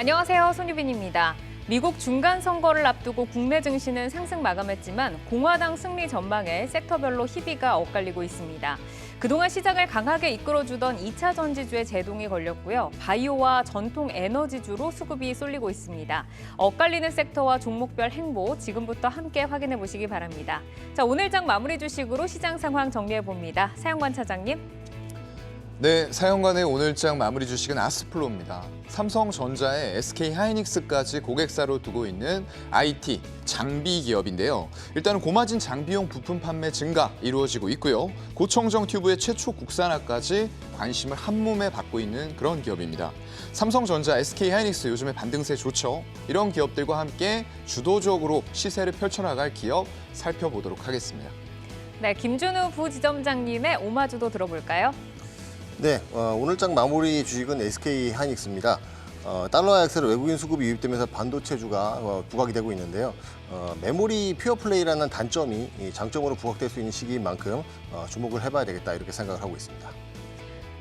안녕하세요. 손유빈입니다. 미국 중간 선거를 앞두고 국내 증시는 상승 마감했지만 공화당 승리 전망에 섹터별로 희비가 엇갈리고 있습니다. 그동안 시장을 강하게 이끌어주던 2차 전지주의 제동이 걸렸고요. 바이오와 전통 에너지주로 수급이 쏠리고 있습니다. 엇갈리는 섹터와 종목별 행보 지금부터 함께 확인해 보시기 바랍니다. 자, 오늘장 마무리 주식으로 시장 상황 정리해 봅니다. 사영관 차장님. 네, 사영관의 오늘장 마무리 주식은 아스플로입니다. 삼성전자에 SK하이닉스까지 고객사로 두고 있는 IT, 장비 기업인데요. 일단은 고마진 장비용 부품 판매 증가 이루어지고 있고요. 고청정 튜브의 최초 국산화까지 관심을 한몸에 받고 있는 그런 기업입니다. 삼성전자, SK하이닉스 요즘에 반등세 좋죠. 이런 기업들과 함께 주도적으로 시세를 펼쳐나갈 기업 살펴보도록 하겠습니다. 네, 김준우 부지점장님의 오마주도 들어볼까요? 네, 오늘장 마무리 주식은 SK하이닉스입니다. 달러 약세로 외국인 수급이 유입되면서 반도체주가 부각이 되고 있는데요. 메모리 퓨어플레이라는 단점이 장점으로 부각될 수 있는 시기인 만큼 주목을 해봐야 되겠다 이렇게 생각을 하고 있습니다.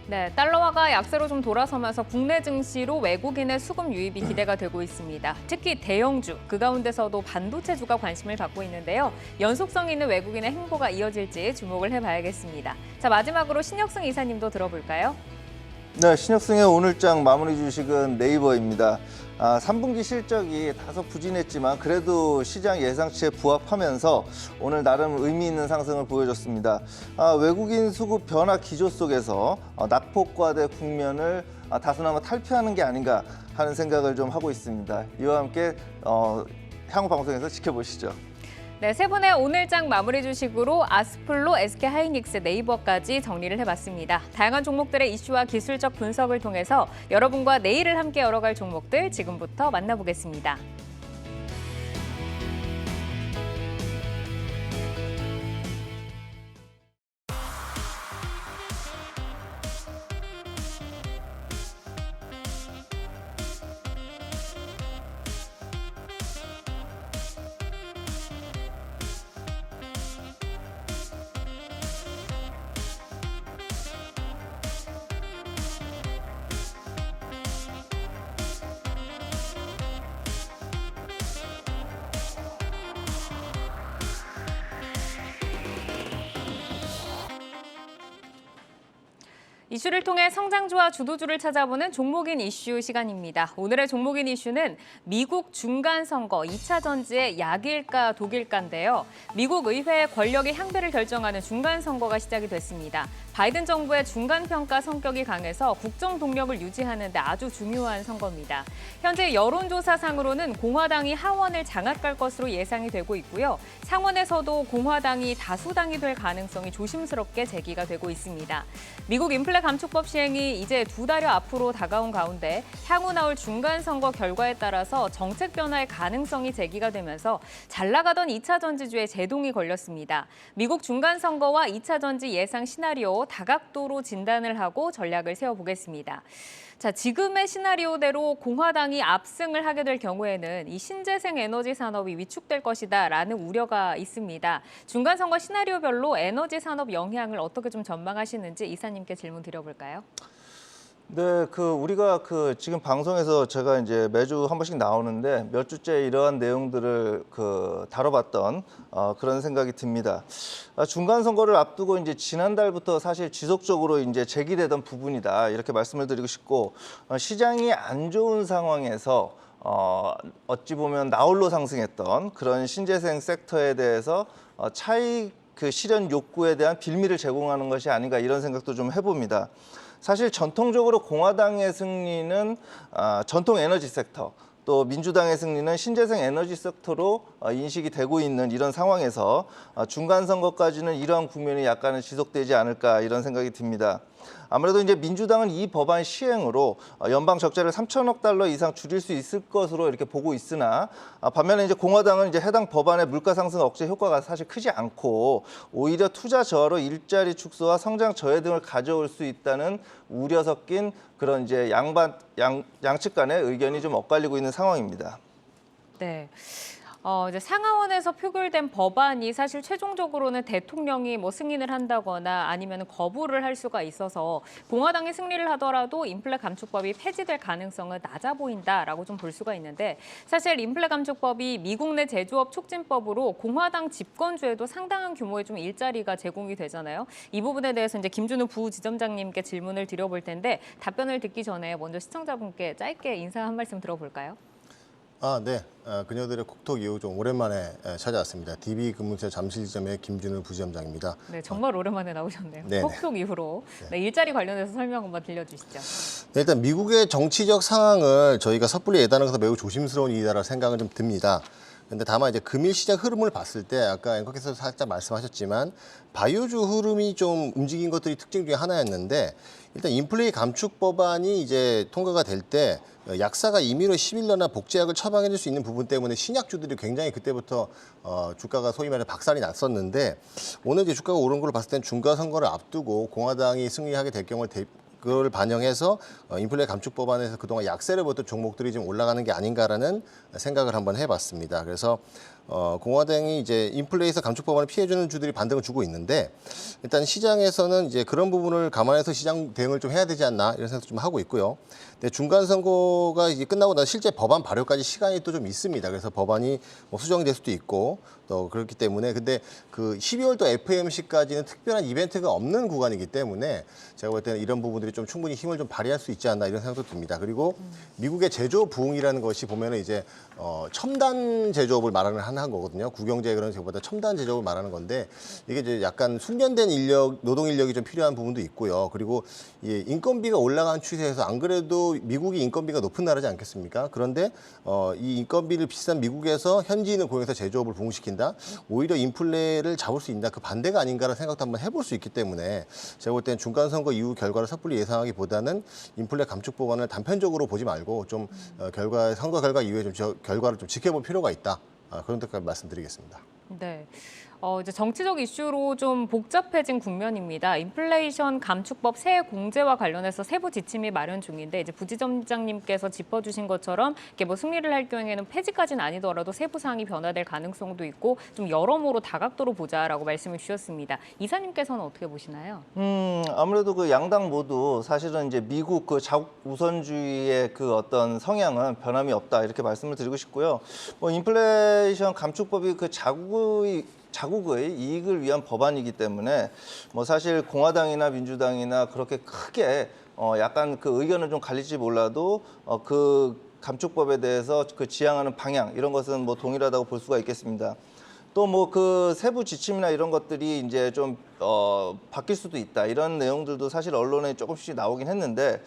네, 달러화가 약세로 좀 돌아서면서 국내 증시로 외국인의 수급 유입이 기대가 되고 있습니다. 특히 대형주, 그 가운데서도 반도체주가 관심을 받고 있는데요. 연속성 있는 외국인의 행보가 이어질지 주목을 해봐야겠습니다. 자, 마지막으로 신혁승 이사님도 들어볼까요? 네, 신혁승의 오늘장 마무리 주식은 네이버입니다. 3분기 실적이 다소 부진했지만 그래도 시장 예상치에 부합하면서 오늘 나름 의미 있는 상승을 보여줬습니다. 외국인 수급 변화 기조 속에서 낙폭과대 국면을 다소나마 탈피하는 게 아닌가 하는 생각을 좀 하고 있습니다. 이와 함께 향후 방송에서 지켜보시죠. 네, 세 분의 오늘장 마무리 주식으로 아스플로, SK하이닉스, 네이버까지 정리를 해봤습니다. 다양한 종목들의 이슈와 기술적 분석을 통해서 여러분과 내일을 함께 열어갈 종목들 지금부터 만나보겠습니다. 이슈를 통해 성장주와 주도주를 찾아보는 종목인 이슈 시간입니다. 오늘의 종목인 이슈는 미국 중간선거 2차 전지의 약일까 독일까인데요. 미국 의회의 권력의 향배를 결정하는 중간선거가 시작이 됐습니다. 바이든 정부의 중간평가 성격이 강해서 국정 동력을 유지하는 데 아주 중요한 선거입니다. 현재 여론조사상으로는 공화당이 하원을 장악할 것으로 예상이 되고 있고요. 상원에서도 공화당이 다수당이 될 가능성이 조심스럽게 제기가 되고 있습니다. 미국 인플레 감축법 시행이 이제 2달여 앞으로 다가온 가운데 향후 나올 중간선거 결과에 따라서 정책 변화의 가능성이 제기가 되면서 잘 나가던 2차 전지주의 제동이 걸렸습니다. 미국 중간선거와 2차 전지 예상 시나리오 다각도로 진단을 하고 전략을 세워보겠습니다. 자, 지금의 시나리오대로 공화당이 압승을 하게 될 경우에는 이 신재생 에너지 산업이 위축될 것이다라는 우려가 있습니다. 중간선거 시나리오별로 에너지 산업 영향을 어떻게 좀 전망하시는지 이사님께 질문 드려볼까요? 네, 우리가 지금 방송에서 제가 이제 매주 한 번씩 나오는데 몇 주째 이러한 내용들을 다뤄봤던 그런 생각이 듭니다. 중간 선거를 앞두고 이제 지난달부터 사실 지속적으로 이제 제기되던 부분이다 이렇게 말씀을 드리고 싶고 시장이 안 좋은 상황에서 어찌 보면 나홀로 상승했던 그런 신재생 섹터에 대해서 차익 실현 욕구에 대한 빌미를 제공하는 것이 아닌가 이런 생각도 좀 해봅니다. 사실 전통적으로 공화당의 승리는 전통 에너지 섹터, 또 민주당의 승리는 신재생 에너지 섹터로 인식이 되고 있는 이런 상황에서 중간 선거까지는 이러한 국면이 약간은 지속되지 않을까 이런 생각이 듭니다. 아무래도 이제 민주당은 이 법안 시행으로 연방 적자를 3천억 달러 이상 줄일 수 있을 것으로 이렇게 보고 있으나 반면에 이제 공화당은 이제 해당 법안의 물가 상승 억제 효과가 사실 크지 않고 오히려 투자 저하로 일자리 축소와 성장 저해 등을 가져올 수 있다는 우려 섞인 그런 이제 양측 간의 의견이 좀 엇갈리고 있는 상황입니다. 네. 이제 상하원에서 표결된 법안이 사실 최종적으로는 대통령이 뭐 승인을 한다거나 아니면 거부를 할 수가 있어서 공화당이 승리를 하더라도 인플레 감축법이 폐지될 가능성은 낮아 보인다라고 좀 볼 수가 있는데 사실 인플레 감축법이 미국 내 제조업 촉진법으로 공화당 집권주에도 상당한 규모의 좀 일자리가 제공이 되잖아요. 이 부분에 대해서 이제 김준우 부지점장님께 질문을 드려볼 텐데 답변을 듣기 전에 먼저 시청자분께 짧게 인사 한 말씀 들어볼까요? 네. 그녀들의 콕톡 이후 좀 오랜만에 찾아왔습니다. DB 근무처 잠실지점의 김준우 부지점장입니다. 네, 정말 오랜만에 나오셨네요. 네네. 콕톡 이후로 네, 일자리 관련해서 설명 한번 들려주시죠. 네, 일단 미국의 정치적 상황을 저희가 섣불리 예단하는 것은 매우 조심스러운 일이다라는 생각은 좀 듭니다. 근데 다만 이제 금일 시장 흐름을 봤을 때 아까 앵커께서 살짝 말씀하셨지만 바이오주 흐름이 좀 움직인 것들이 특징 중에 하나였는데 일단 인플레이 감축 법안이 이제 통과가 될 때 약사가 임의로 11년이나 복제약을 처방해 줄 수 있는 부분 때문에 신약주들이 굉장히 그때부터 주가가 소위 말해 박살이 났었는데 오늘 이제 주가가 오른 걸 봤을 땐 중간 선거를 앞두고 공화당이 승리하게 될 경우를 그걸 반영해서 인플레 감축 법안에서 그동안 약세를 보였던 종목들이 좀 올라가는 게 아닌가라는 생각을 한번 해봤습니다. 그래서 공화당이 이제 인플레에서 감축 법안을 피해주는 주들이 반등을 주고 있는데 일단 시장에서는 이제 그런 부분을 감안해서 시장 대응을 좀 해야 되지 않나 이런 생각 좀 하고 있고요. 근데 중간 선거가 이제 끝나고 나서 실제 법안 발효까지 시간이 또 좀 있습니다. 그래서 법안이 뭐 수정될 수도 있고 또 그렇기 때문에 근데 그 12월 또 FOMC까지는 특별한 이벤트가 없는 구간이기 때문에 제가 볼 때는 이런 부분들이 좀 충분히 힘을 좀 발휘할 수 있지 않나 이런 생각도 듭니다. 그리고 미국의 제조업 부흥이라는 것이 보면은 이제 첨단 제조업을 말하는 한 거거든요. 국영제 그런 것보다 첨단 제조업을 말하는 건데 이게 이제 약간 숙련된 인력, 노동 인력이 좀 필요한 부분도 있고요. 그리고 이 인건비가 올라가는 추세에서 안 그래도 미국이 인건비가 높은 나라지 않겠습니까? 그런데 이 인건비를 비싼 미국에서 현지인을 고용해서 제조업을 부흥시킨다. 오히려 인플레를 잡을 수 있다. 그 반대가 아닌가라는 생각도 한번 해볼 수 있기 때문에 제가 볼 때는 중간 선거 이후 결과를 섣불리 예상하기보다는 인플레 감축 법안을 단편적으로 보지 말고 좀 선거 결과 이후에 좀 결과를 좀 지켜볼 필요가 있다. 그런 데까지 말씀드리겠습니다. 네. 이제 정치적 이슈로 좀 복잡해진 국면입니다. 인플레이션 감축법 세액 공제와 관련해서 세부 지침이 마련 중인데 이제 부지점장님께서 짚어주신 것처럼 이게 뭐 승리를 할 경우에는 폐지까지는 아니더라도 세부 사항이 변화될 가능성도 있고 좀 여러모로 다각도로 보자라고 말씀을 주셨습니다. 이사님께서는 어떻게 보시나요? 아무래도 그 양당 모두 사실은 이제 미국 그 자국 우선주의의 그 어떤 성향은 변함이 없다 이렇게 말씀을 드리고 싶고요. 뭐 인플레이션 감축법이 그 자국의 이익을 위한 법안이기 때문에 뭐 사실 공화당이나 민주당이나 그렇게 크게 약간 그 의견은 좀 갈릴지 몰라도 그 감축법에 대해서 그 지향하는 방향 이런 것은 뭐 동일하다고 볼 수가 있겠습니다. 또 뭐 그 세부 지침이나 이런 것들이 이제 좀 바뀔 수도 있다 이런 내용들도 사실 언론에 조금씩 나오긴 했는데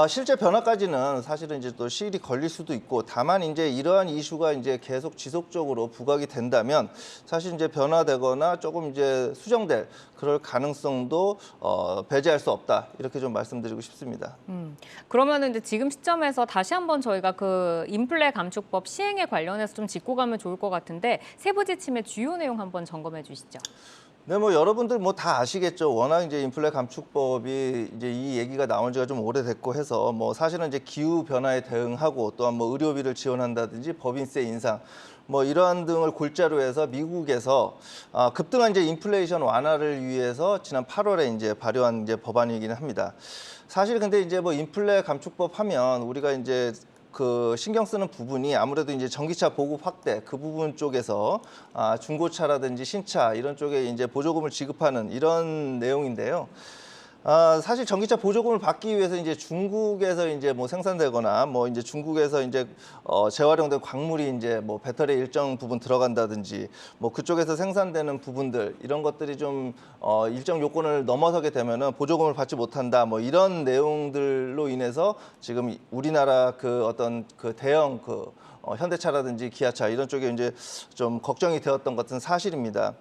실제 변화까지는 사실은 이제 또 시일이 걸릴 수도 있고 다만 이제 이러한 이슈가 이제 계속 지속적으로 부각이 된다면 사실 이제 변화되거나 조금 이제 수정될 그럴 가능성도 배제할 수 없다 이렇게 좀 말씀드리고 싶습니다. 그러면은 이제 지금 시점에서 다시 한번 저희가 그 인플레 감축법 시행에 관련해서 좀 짚고 가면 좋을 것 같은데 세부 지침의 주요 내용 한번 점검해 주시죠. 네, 뭐 여러분들 뭐 다 아시겠죠. 워낙 이제 인플레 감축법이 이제 이 얘기가 나온 지가 좀 오래됐고 해서 뭐 사실은 이제 기후 변화에 대응하고 또한 뭐 의료비를 지원한다든지 법인세 인상 뭐 이러한 등을 골자로 해서 미국에서 급등한 이제 인플레이션 완화를 위해서 지난 8월에 이제 발효한 이제 법안이기는 합니다. 사실 근데 이제 뭐 인플레 감축법 하면 우리가 이제 그 신경 쓰는 부분이 아무래도 이제 전기차 보급 확대 그 부분 쪽에서 중고차라든지 신차 이런 쪽에 이제 보조금을 지급하는 이런 내용인데요. 사실 전기차 보조금을 받기 위해서 이제 중국에서 이제 뭐 생산되거나 뭐 이제 중국에서 이제 재활용된 광물이 이제 뭐 배터리 일정 부분 들어간다든지 뭐 그쪽에서 생산되는 부분들 이런 것들이 좀 일정 요건을 넘어서게 되면은 보조금을 받지 못한다 뭐 이런 내용들로 인해서 지금 우리나라 그 어떤 그 대형 그 현대차라든지 기아차 이런 쪽에 이제 좀 걱정이 되었던 것은 사실입니다.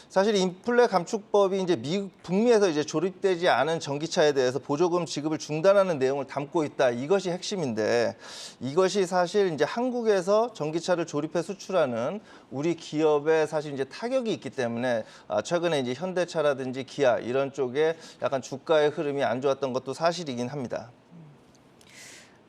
사실 인플레 감축법이 이제 북미에서 이제 조립되지 않은 전기차에 대해서 보조금 지급을 중단하는 내용을 담고 있다. 이것이 핵심인데 이것이 사실 이제 한국에서 전기차를 조립해 수출하는 우리 기업에 사실 이제 타격이 있기 때문에 최근에 이제 현대차라든지 기아 이런 쪽에 약간 주가의 흐름이 안 좋았던 것도 사실이긴 합니다.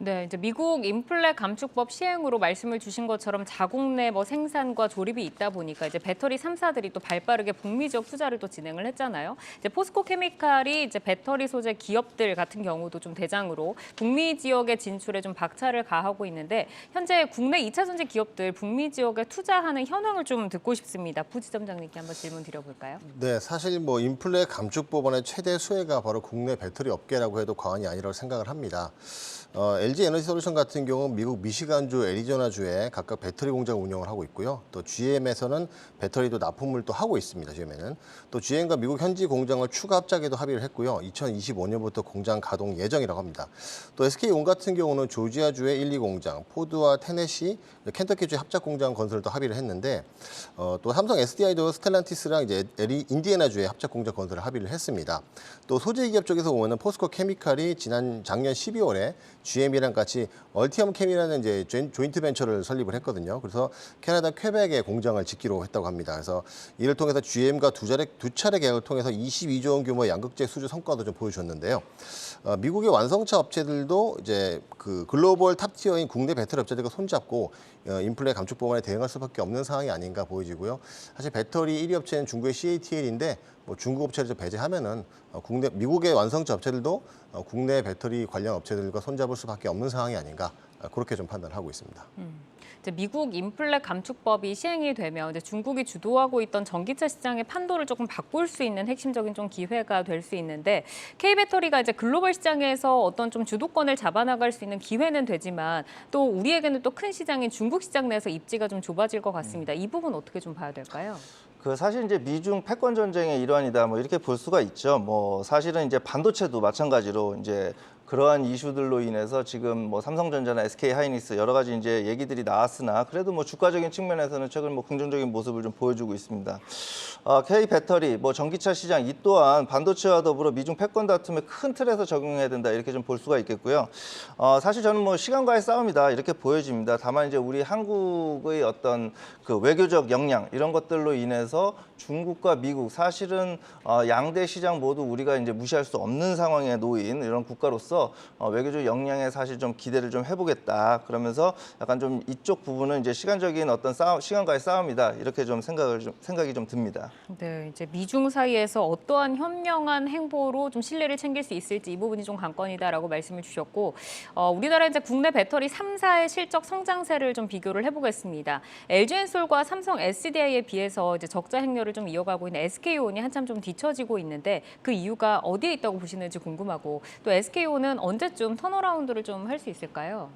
네, 이제 미국 인플레 감축법 시행으로 말씀을 주신 것처럼 자국 내 생산과 조립이 있다 보니까 이제 배터리 3사들이 또 발빠르게 북미 지역 투자를 또 진행을 했잖아요. 이제 포스코 케미칼이 이제 배터리 소재 기업들 같은 경우도 좀 대장으로 북미 지역의 진출에 좀 박차를 가하고 있는데 현재 국내 2차 전지 기업들 북미 지역에 투자하는 현황을 좀 듣고 싶습니다. 부지점장님께 한번 질문 드려볼까요? 네, 사실 인플레 감축 법안의 최대 수혜가 바로 국내 배터리 업계라고 해도 과언이 아니라고 생각을 합니다. LG 에너지 솔루션 같은 경우는 미국 미시간주, 애리조나주에 각각 배터리 공장을 운영을 하고 있고요. 또 GM에서는 배터리도 납품을 또 하고 있습니다. GM에는 또 GM과 미국 현지 공장을 추가 합작에도 합의를 했고요. 2025년부터 공장 가동 예정이라고 합니다. 또 SK온 같은 경우는 조지아주의 1, 2공장, 포드와 테네시, 켄터키주의 합작 공장 건설도 합의를 했는데 또 삼성 SDI도 스텔란티스랑 이제 인디애나주의 합작 공장 건설을 합의를 했습니다. 또 소재 기업 쪽에서 보면은 포스코 케미칼이 작년 12월에 GM이랑 같이 얼티엄 캠이라는 이제 조인트 벤처를 설립을 했거든요. 그래서 캐나다 퀘벡에 공장을 짓기로 했다고 합니다. 그래서 이를 통해서 GM과 두 차례 계약을 통해서 22조 원 규모의 양극재 수주 성과도 좀 보여줬는데요. 미국의 완성차 업체들도 이제 그 글로벌 탑티어인 국내 배터리 업체들과 손잡고 인플레 감축 법안에 대응할 수밖에 없는 상황이 아닌가 보여지고요. 사실 배터리 1위 업체는 중국의 CATL인데 중국 업체를 좀 배제하면은 미국의 완성차 업체들도 국내 배터리 관련 업체들과 손잡을 수밖에 없는 상황이 아닌가 그렇게 좀 판단하고 있습니다. 이제 미국 인플레 감축법이 시행이 되면 이제 중국이 주도하고 있던 전기차 시장의 판도를 조금 바꿀 수 있는 핵심적인 좀 기회가 될 수 있는데 K배터리가 이제 글로벌 시장에서 어떤 좀 주도권을 잡아나갈 수 있는 기회는 되지만 또 우리에게는 또 큰 시장인 중국 시장 내에서 입지가 좀 좁아질 것 같습니다. 이 부분 어떻게 좀 봐야 될까요? 사실 이제 미중 패권 전쟁의 일환이다 이렇게 볼 수가 있죠. 사실은 이제 반도체도 마찬가지로 이제 그러한 이슈들로 인해서 지금 삼성전자나 SK 하이닉스 여러 가지 이제 얘기들이 나왔으나 그래도 주가적인 측면에서는 최근 긍정적인 모습을 좀 보여주고 있습니다. K 배터리, 전기차 시장 이 또한 반도체와 더불어 미중 패권 다툼의 큰 틀에서 적용해야 된다 이렇게 좀 볼 수가 있겠고요. 사실 저는 시간과의 싸움이다 이렇게 보여집니다. 다만 이제 우리 한국의 어떤 그 외교적 역량 이런 것들로 인해서 중국과 미국 사실은 양대 시장 모두 우리가 이제 무시할 수 없는 상황에 놓인 이런 국가로서 외교적 역량에 사실 좀 기대를 좀 해보겠다. 그러면서 약간 좀 이쪽 부분은 이제 시간적인 어떤 시간과의 싸움이다 이렇게 좀 생각이 좀 듭니다. 네, 이제 미중 사이에서 어떠한 현명한 행보로 좀 신뢰를 챙길 수 있을지 이 부분이 좀 관건이다라고 말씀을 주셨고, 우리나라 이제 국내 배터리 3사의 실적 성장세를 좀 비교를 해보겠습니다. LG엔솔과 삼성 SDI에 비해서 이제 적자 행렬을 좀 이어가고 있는 SK온이 한참 좀 뒤처지고 있는데 그 이유가 어디에 있다고 보시는지 궁금하고 또 SK온은 언제쯤 턴어라운드를 좀 할 수 있을까요?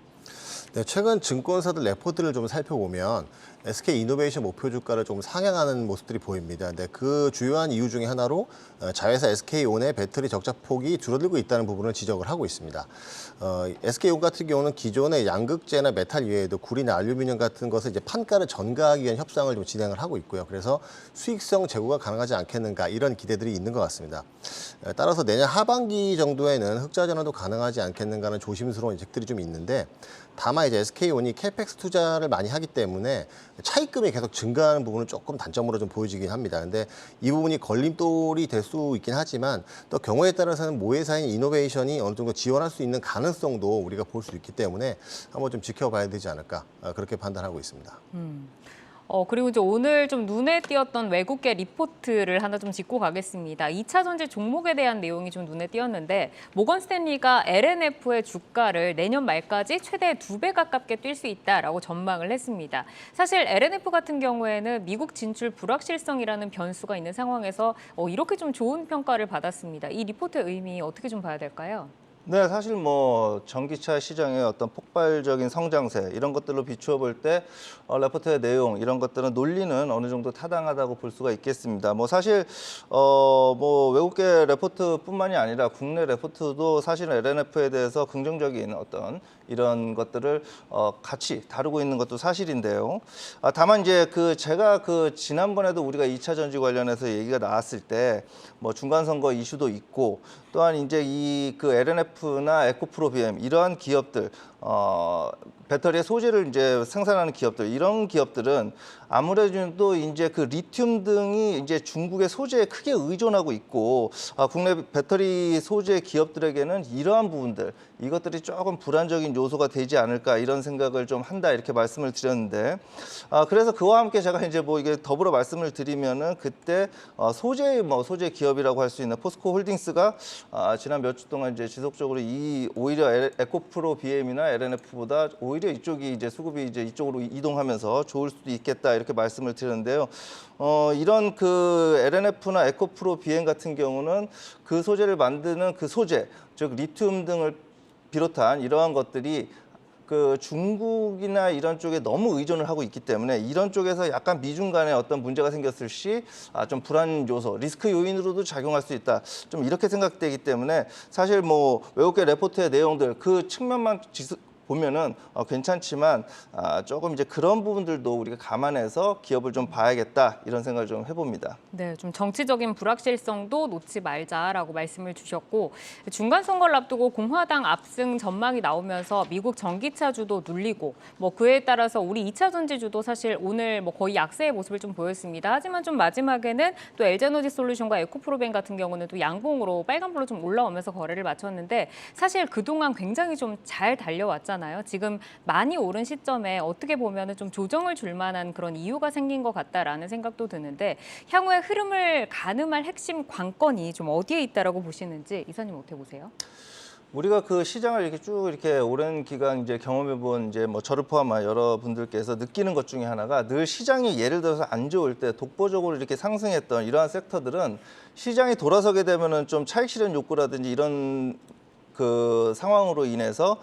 네, 최근 증권사들 레포트를 좀 살펴보면 SK 이노베이션 목표 주가를 좀 상향하는 모습들이 보입니다. 근데 그 주요한 이유 중에 하나로 자회사 SK온의 배터리 적자 폭이 줄어들고 있다는 부분을 지적을 하고 있습니다. SK온 같은 경우는 기존의 양극재나 메탈 이외에도 구리나 알루미늄 같은 것을 이제 판가를 전가하기 위한 협상을 좀 진행을 하고 있고요. 그래서 수익성 제고가 가능하지 않겠는가 이런 기대들이 있는 것 같습니다. 따라서 내년 하반기 정도에는 흑자 전환도 가능하지 않겠는가 하는 조심스러운 예측들이 좀 있는데 다만 이제 SK온이 캐펙스 투자를 많이 하기 때문에 차입금이 계속 증가하는 부분은 조금 단점으로 좀 보여지긴 합니다. 근데 이 부분이 걸림돌이 될 수 있긴 하지만 또 경우에 따라서는 모회사인 이노베이션이 어느 정도 지원할 수 있는 가능성도 우리가 볼 수 있기 때문에 한번 좀 지켜봐야 되지 않을까 그렇게 판단하고 있습니다. 그리고 이제 오늘 좀 눈에 띄었던 외국계 리포트를 하나 좀 짚고 가겠습니다. 2차 전지 종목에 대한 내용이 좀 눈에 띄었는데 모건 스탠리가 LNF의 주가를 내년 말까지 최대 2배 가깝게 뛸 수 있다라고 전망을 했습니다. 사실 LNF 같은 경우에는 미국 진출 불확실성이라는 변수가 있는 상황에서 이렇게 좀 좋은 평가를 받았습니다. 이 리포트의 의미 어떻게 좀 봐야 될까요? 네, 사실 전기차 시장의 어떤 폭발적인 성장세 이런 것들로 비추어 볼 때 레포트의 내용 이런 것들은 논리는 어느 정도 타당하다고 볼 수가 있겠습니다. 사실 외국계 레포트뿐만이 아니라 국내 레포트도 사실은 LNF에 대해서 긍정적인 어떤 이런 것들을 같이 다루고 있는 것도 사실인데요. 다만 이제 제가 지난번에도 우리가 2차 전지 관련해서 얘기가 나왔을 때 중간 선거 이슈도 있고 또한 이제 LNF LNF나 에코프로 BM 이러한 기업들 배터리의 소재를 이제 생산하는 기업들 이런 기업들은 아무래도 이제 그 리튬 등이 이제 중국의 소재에 크게 의존하고 있고 국내 배터리 소재 기업들에게는 이러한 부분들 이것들이 조금 불안적인 요소가 되지 않을까 이런 생각을 좀 한다 이렇게 말씀을 드렸는데 그래서 그와 함께 제가 이제 뭐 이게 더불어 말씀을 드리면은 그때 소재 기업이라고 할 수 있는 포스코 홀딩스가 지난 몇 주 동안 이제 지속적으로 오히려 에코프로 BM이나 LNF보다 오히려 이쪽이 이제 수급이 이제 이쪽으로 이동하면서 좋을 수도 있겠다 이렇게 말씀을 드렸는데요. 이런 그 LNF나 에코프로 BM 같은 경우는 그 소재를 만드는 그 소재, 즉 리튬 등을 비롯한 이러한 것들이 그 중국이나 이런 쪽에 너무 의존을 하고 있기 때문에 이런 쪽에서 약간 미중 간에 어떤 문제가 생겼을 시 좀 불안 요소, 리스크 요인으로도 작용할 수 있다. 좀 이렇게 생각되기 때문에 사실 뭐 외국계 레포트의 내용들 그 측면만 보면은 괜찮지만 조금 이제 그런 부분들도 우리가 감안해서 기업을 좀 봐야겠다 이런 생각을 좀 해봅니다. 네, 좀 정치적인 불확실성도 놓지 말자라고 말씀을 주셨고 중간 선거를 앞두고 공화당 압승 전망이 나오면서 미국 전기차주도 눌리고 뭐 그에 따라서 우리 2차 전지주도 사실 오늘 뭐 거의 약세의 모습을 좀 보였습니다. 하지만 좀 마지막에는 또 LG에너지 솔루션과 에코프로벤 같은 경우는 또 양봉으로 빨간불로 좀 올라오면서 거래를 마쳤는데 사실 그동안 굉장히 좀 잘 달려왔잖아요. 지금 많이 오른 시점에 어떻게 보면 좀 조정을 줄 만한 그런 이유가 생긴 것 같다라는 생각도 드는데 향후의 흐름을 가늠할 핵심 관건이 좀 어디에 있다라고 보시는지 이사님 어떻게 보세요? 우리가 그 시장을 이렇게 쭉 이렇게 오랜 기간 이제 경험해본 이제 뭐 저를 포함한 여러분들께서 느끼는 것 중에 하나가 늘 시장이 예를 들어서 안 좋을 때 독보적으로 이렇게 상승했던 이러한 섹터들은 시장이 돌아서게 되면은 좀 차익 실현 욕구라든지 이런 그 상황으로 인해서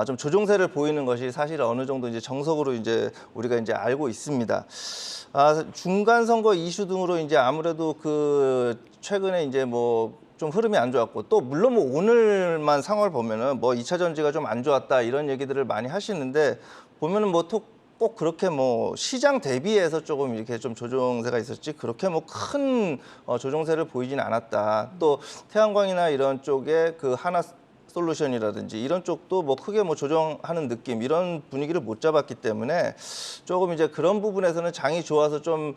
좀 조정세를 보이는 것이 사실 어느 정도 이제 정석으로 이제 우리가 이제 알고 있습니다. 중간 선거 이슈 등으로 이제 아무래도 그 최근에 이제 뭐 좀 흐름이 안 좋았고 또 물론 뭐 오늘만 상황을 보면은 뭐 2차 전지가 좀 안 좋았다 이런 얘기들을 많이 하시는데 보면은 뭐 꼭 그렇게 뭐 시장 대비해서 조금 이렇게 좀 조정세가 있었지 그렇게 뭐 큰 조정세를 보이진 않았다. 또 태양광이나 이런 쪽에 그 하나 솔루션이라든지 이런 쪽도 뭐 크게 뭐 조정하는 느낌 이런 분위기를 못 잡았기 때문에 조금 이제 그런 부분에서는 장이 좋아서 좀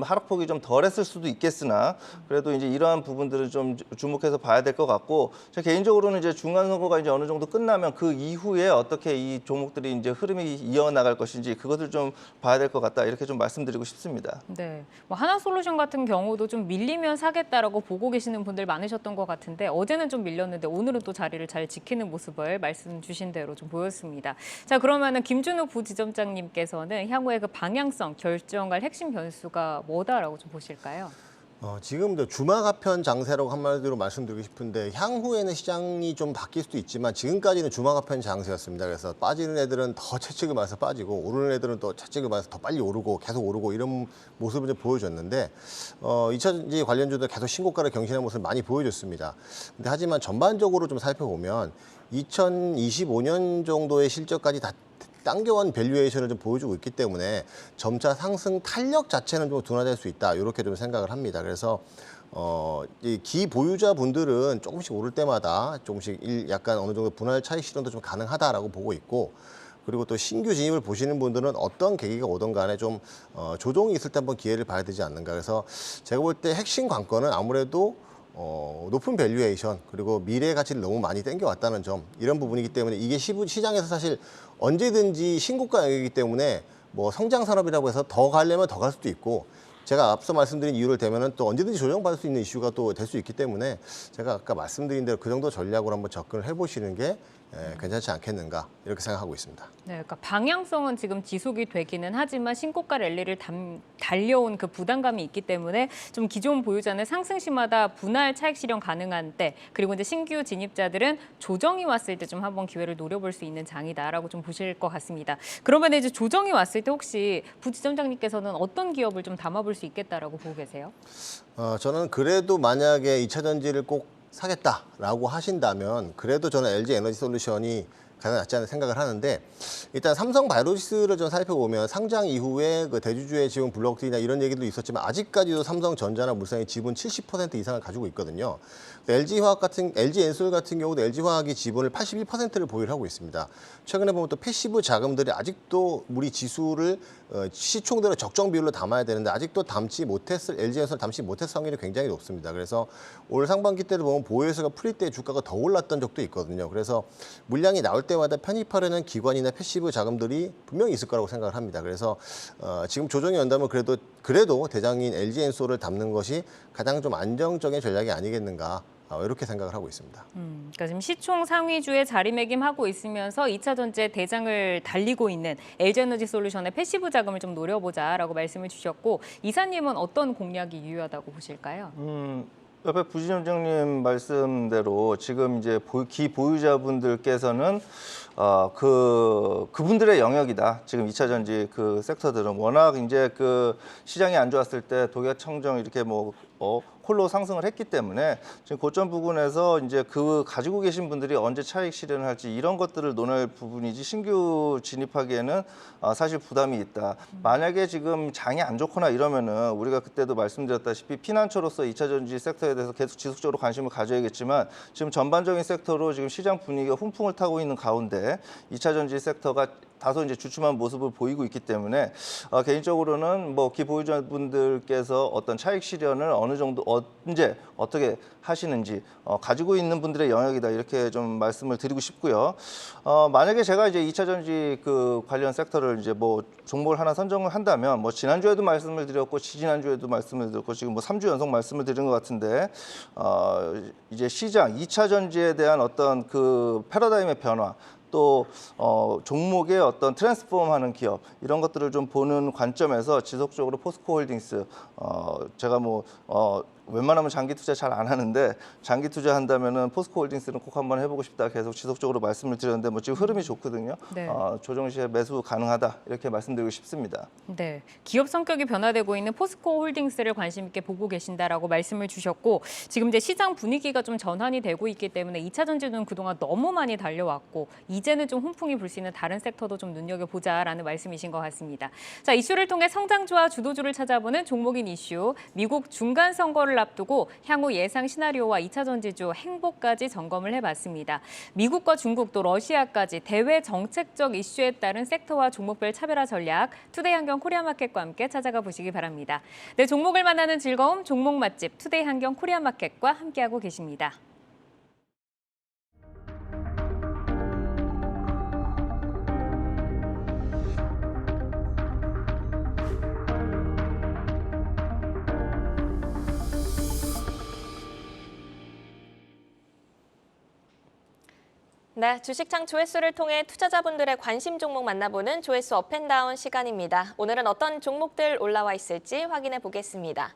하락폭이 좀 덜했을 수도 있겠으나 그래도 이제 이러한 부분들은 좀 주목해서 봐야 될 것 같고 제 개인적으로는 이제 중간 선거가 이제 어느 정도 끝나면 그 이후에 어떻게 이 종목들이 이제 흐름이 이어나갈 것인지 그것을 좀 봐야 될 것 같다 이렇게 좀 말씀드리고 싶습니다. 네, 뭐 하나솔루션 같은 경우도 좀 밀리면 사겠다라고 보고 계시는 분들 많으셨던 것 같은데 어제는 좀 밀렸는데 오늘은 또 자리를 잘 지키는 모습을 말씀 주신 대로 좀 보였습니다. 자, 그러면은 김준우 부지점장님께서는 향후의 그 방향성 결정할 핵심 변수가 뭐다라고 좀 보실까요? 지금 주마가편 장세라고 한마디로 말씀드리고 싶은데 향후에는 시장이 좀 바뀔 수도 있지만 지금까지는 주마가편 장세였습니다. 그래서 빠지는 애들은 더 채찍을 맞아서 빠지고 오르는 애들은 또 채찍을 맞아서 더 빨리 오르고 계속 오르고 이런 모습을 좀 보여줬는데 2차전지 관련주도 계속 신고가를 경신하는 모습을 많이 보여줬습니다. 근데 하지만 전반적으로 좀 살펴보면 2025년 정도의 실적까지 다 당겨온 밸류에이션을 좀 보여주고 있기 때문에 점차 상승 탄력 자체는 좀 둔화될 수 있다 이렇게 좀 생각을 합니다. 그래서 이 기보유자분들은 조금씩 오를 때마다 조금씩 약간 어느 정도 분할 차익 실현도 좀 가능하다라고 보고 있고 그리고 또 신규 진입을 보시는 분들은 어떤 계기가 오든 간에 좀 조정이 있을 때 한번 기회를 봐야 되지 않는가. 그래서 제가 볼 때 핵심 관건은 아무래도 높은 밸류에이션 그리고 미래 가치를 너무 많이 땡겨왔다는 점 이런 부분이기 때문에 이게 시장에서 사실 언제든지 신고가 영역이기 때문에 뭐 성장 산업이라고 해서 더 가려면 더 갈 수도 있고 제가 앞서 말씀드린 이유를 대면은 또 언제든지 조정받을 수 있는 이슈가 또 될 수 있기 때문에 제가 아까 말씀드린 대로 그 정도 전략으로 한번 접근을 해보시는 게 괜찮지 않겠는가 이렇게 생각하고 있습니다. 네, 그러니까 방향성은 지금 지속이 되기는 하지만 신고가 랠리를 달려온 그 부담감이 있기 때문에 좀 기존 보유자는 상승 시마다 분할 차익 실현 가능한 때 그리고 이제 신규 진입자들은 조정이 왔을 때 좀 한번 기회를 노려볼 수 있는 장이다라고 좀 보실 것 같습니다. 그러면 이제 조정이 왔을 때 혹시 부지점장님께서는 어떤 기업을 좀 담아볼 수 있겠다라고 보고 계세요? 저는 그래도 만약에 2차 전지를 꼭 사겠다라고 하신다면 그래도 저는 LG 에너지 솔루션이 가장 낫지 않나 생각을 하는데 일단 삼성바이오로직스를 좀 살펴보면 상장 이후에 그 대주주의 지분 블록들이나 이런 얘기도 있었지만 아직까지도 삼성전자나 물산이 지분 70% 이상을 가지고 있거든요. LG엔솔 같은 경우도 LG화학이 지분을 81%를 보유하고 있습니다. 최근에 보면 또 패시브 자금들이 아직도 우리 지수를 시총대로 적정 비율로 담아야 되는데 아직도 LG엔솔 담지 못했을 확률이 굉장히 높습니다. 그래서 올 상반기 때를 보면 보유회사가 풀릴 때 주가가 더 올랐던 적도 있거든요. 그래서 물량이 나올 때마다 편입하려는 기관이나 패시브 자금들이 분명히 있을 거라고 생각을 합니다. 그래서 지금 조정이 온다면 그래도 대장인 LG엔솔을 담는 것이 가장 좀 안정적인 전략이 아니겠는가 이렇게 생각을 하고 있습니다. 그러니까 지금 시총 상위주에 자리매김하고 있으면서 2차 전지의 대장을 달리고 있는 LG에너지솔루션의 패시브 자금을 좀 노려보자라고 말씀을 주셨고 이사님은 어떤 공략이 유효하다고 보실까요? 옆에 부지점장님 말씀대로 지금 이제 기보유자분들께서는 그분들의 영역이다. 지금 2차 전지 그 섹터들은 워낙 이제 그 시장이 안 좋았을 때 독일청정 이렇게 홀로 상승을 했기 때문에 지금 고점 부분에서 이제 그 가지고 계신 분들이 언제 차익 실현을 할지 이런 것들을 논할 부분이지 신규 진입하기에는 사실 부담이 있다. 만약에 지금 장이 안 좋거나 이러면은 우리가 그때도 말씀드렸다시피 피난처로서 2차 전지 섹터에 대해서 계속 지속적으로 관심을 가져야겠지만 지금 전반적인 섹터로 지금 시장 분위기가 훈풍을 타고 있는 가운데 2차 전지 섹터가 다소 이제 주춤한 모습을 보이고 있기 때문에 개인적으로는 기보유자분들께서 어떤 차익 실현을 어느 정도 언제 어떻게 하시는지 가지고 있는 분들의 영역이다 이렇게 좀 말씀을 드리고 싶고요. 만약에 제가 이제 2차 전지 그 관련 섹터를 이제 종목을 하나 선정을 한다면 지난주에도 말씀을 드렸고 지지난주에도 말씀을 드렸고 지금 3주 연속 말씀을 드린 것 같은데 이제 시장 2차 전지에 대한 어떤 그 패러다임의 변화 또 종목의 어떤 트랜스폼하는 기업 이런 것들을 좀 보는 관점에서 지속적으로 포스코홀딩스 제가 웬만하면 장기 투자 잘 안 하는데 장기 투자한다면은 포스코홀딩스는 꼭 한번 해보고 싶다 계속 지속적으로 말씀을 드렸는데 지금 흐름이 좋거든요. 네. 조정 시에 매수 가능하다 이렇게 말씀드리고 싶습니다. 네, 기업 성격이 변화되고 있는 포스코홀딩스를 관심 있게 보고 계신다라고 말씀을 주셨고 지금 이제 시장 분위기가 좀 전환이 되고 있기 때문에 2차 전지는 그동안 너무 많이 달려왔고 이제는 좀 훈풍이 불 수 있는 다른 섹터도 좀 눈여겨보자라는 말씀이신 것 같습니다. 자, 이슈를 통해 성장주와 주도주를 찾아보는 종목인 이슈, 미국 중간 선거를 앞두고 향후 예상 시나리오와 2차 전지주 행보까지 점검을 해봤습니다. 미국과 중국 또 러시아까지 대외 정책적 이슈에 따른 섹터와 종목별 차별화 전략, 투데이 한경 코리아마켓과 함께 찾아가 보시기 바랍니다. 네, 종목을 만나는 즐거움, 종목 맛집 투데이 한경 코리아마켓과 함께하고 계십니다. 네, 주식창 조회수를 통해 투자자분들의 관심 종목 만나보는 조회수 업앤다운 시간입니다. 오늘은 어떤 종목들 올라와 있을지 확인해 보겠습니다.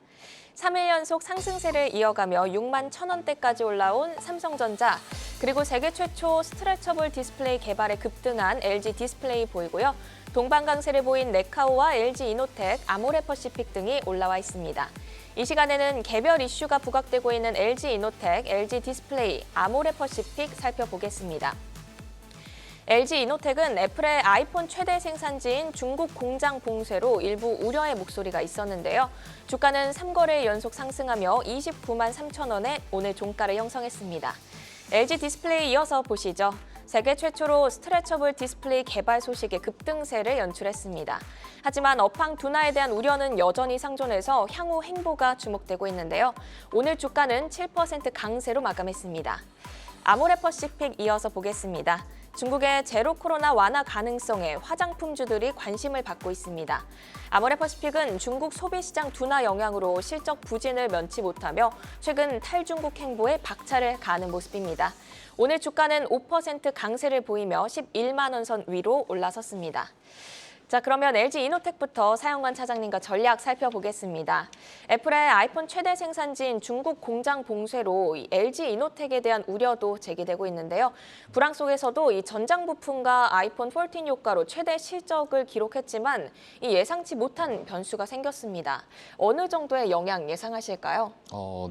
3일 연속 상승세를 이어가며 6만 1,000원대까지 올라온 삼성전자, 그리고 세계 최초 스트레처블 디스플레이 개발에 급등한 LG 디스플레이 보이고요. 동반강세를 보인 네카오와 LG 이노텍, 아모레퍼시픽 등이 올라와 있습니다. 이 시간에는 개별 이슈가 부각되고 있는 LG 이노텍, LG 디스플레이, 아모레퍼시픽 살펴보겠습니다. LG 이노텍은 애플의 아이폰 최대 생산지인 중국 공장 봉쇄로 일부 우려의 목소리가 있었는데요. 주가는 3거래일 연속 상승하며 29만 3천 원에 오늘 종가를 형성했습니다. LG 디스플레이 이어서 보시죠. 세계 최초로 스트레처블 디스플레이 개발 소식에 급등세를 연출했습니다. 하지만 업황 둔화에 대한 우려는 여전히 상존해서 향후 행보가 주목되고 있는데요. 오늘 주가는 7% 강세로 마감했습니다. 아모레퍼시픽 이어서 보겠습니다. 중국의 제로 코로나 완화 가능성에 화장품주들이 관심을 받고 있습니다. 아모레퍼시픽은 중국 소비시장 둔화 영향으로 실적 부진을 면치 못하며 최근 탈중국 행보에 박차를 가하는 모습입니다. 오늘 주가는 5% 강세를 보이며 11만 원 선 위로 올라섰습니다. 자, 그러면 LG 이노텍부터 사영관 차장님과 전략 살펴보겠습니다. 애플의 아이폰 최대 생산지인 중국 공장 봉쇄로 이 LG 이노텍에 대한 우려도 제기되고 있는데요. 불황 속에서도 이 전장 부품과 아이폰 14 효과로 최대 실적을 기록했지만 이 예상치 못한 변수가 생겼습니다. 어느 정도의 영향 예상하실까요?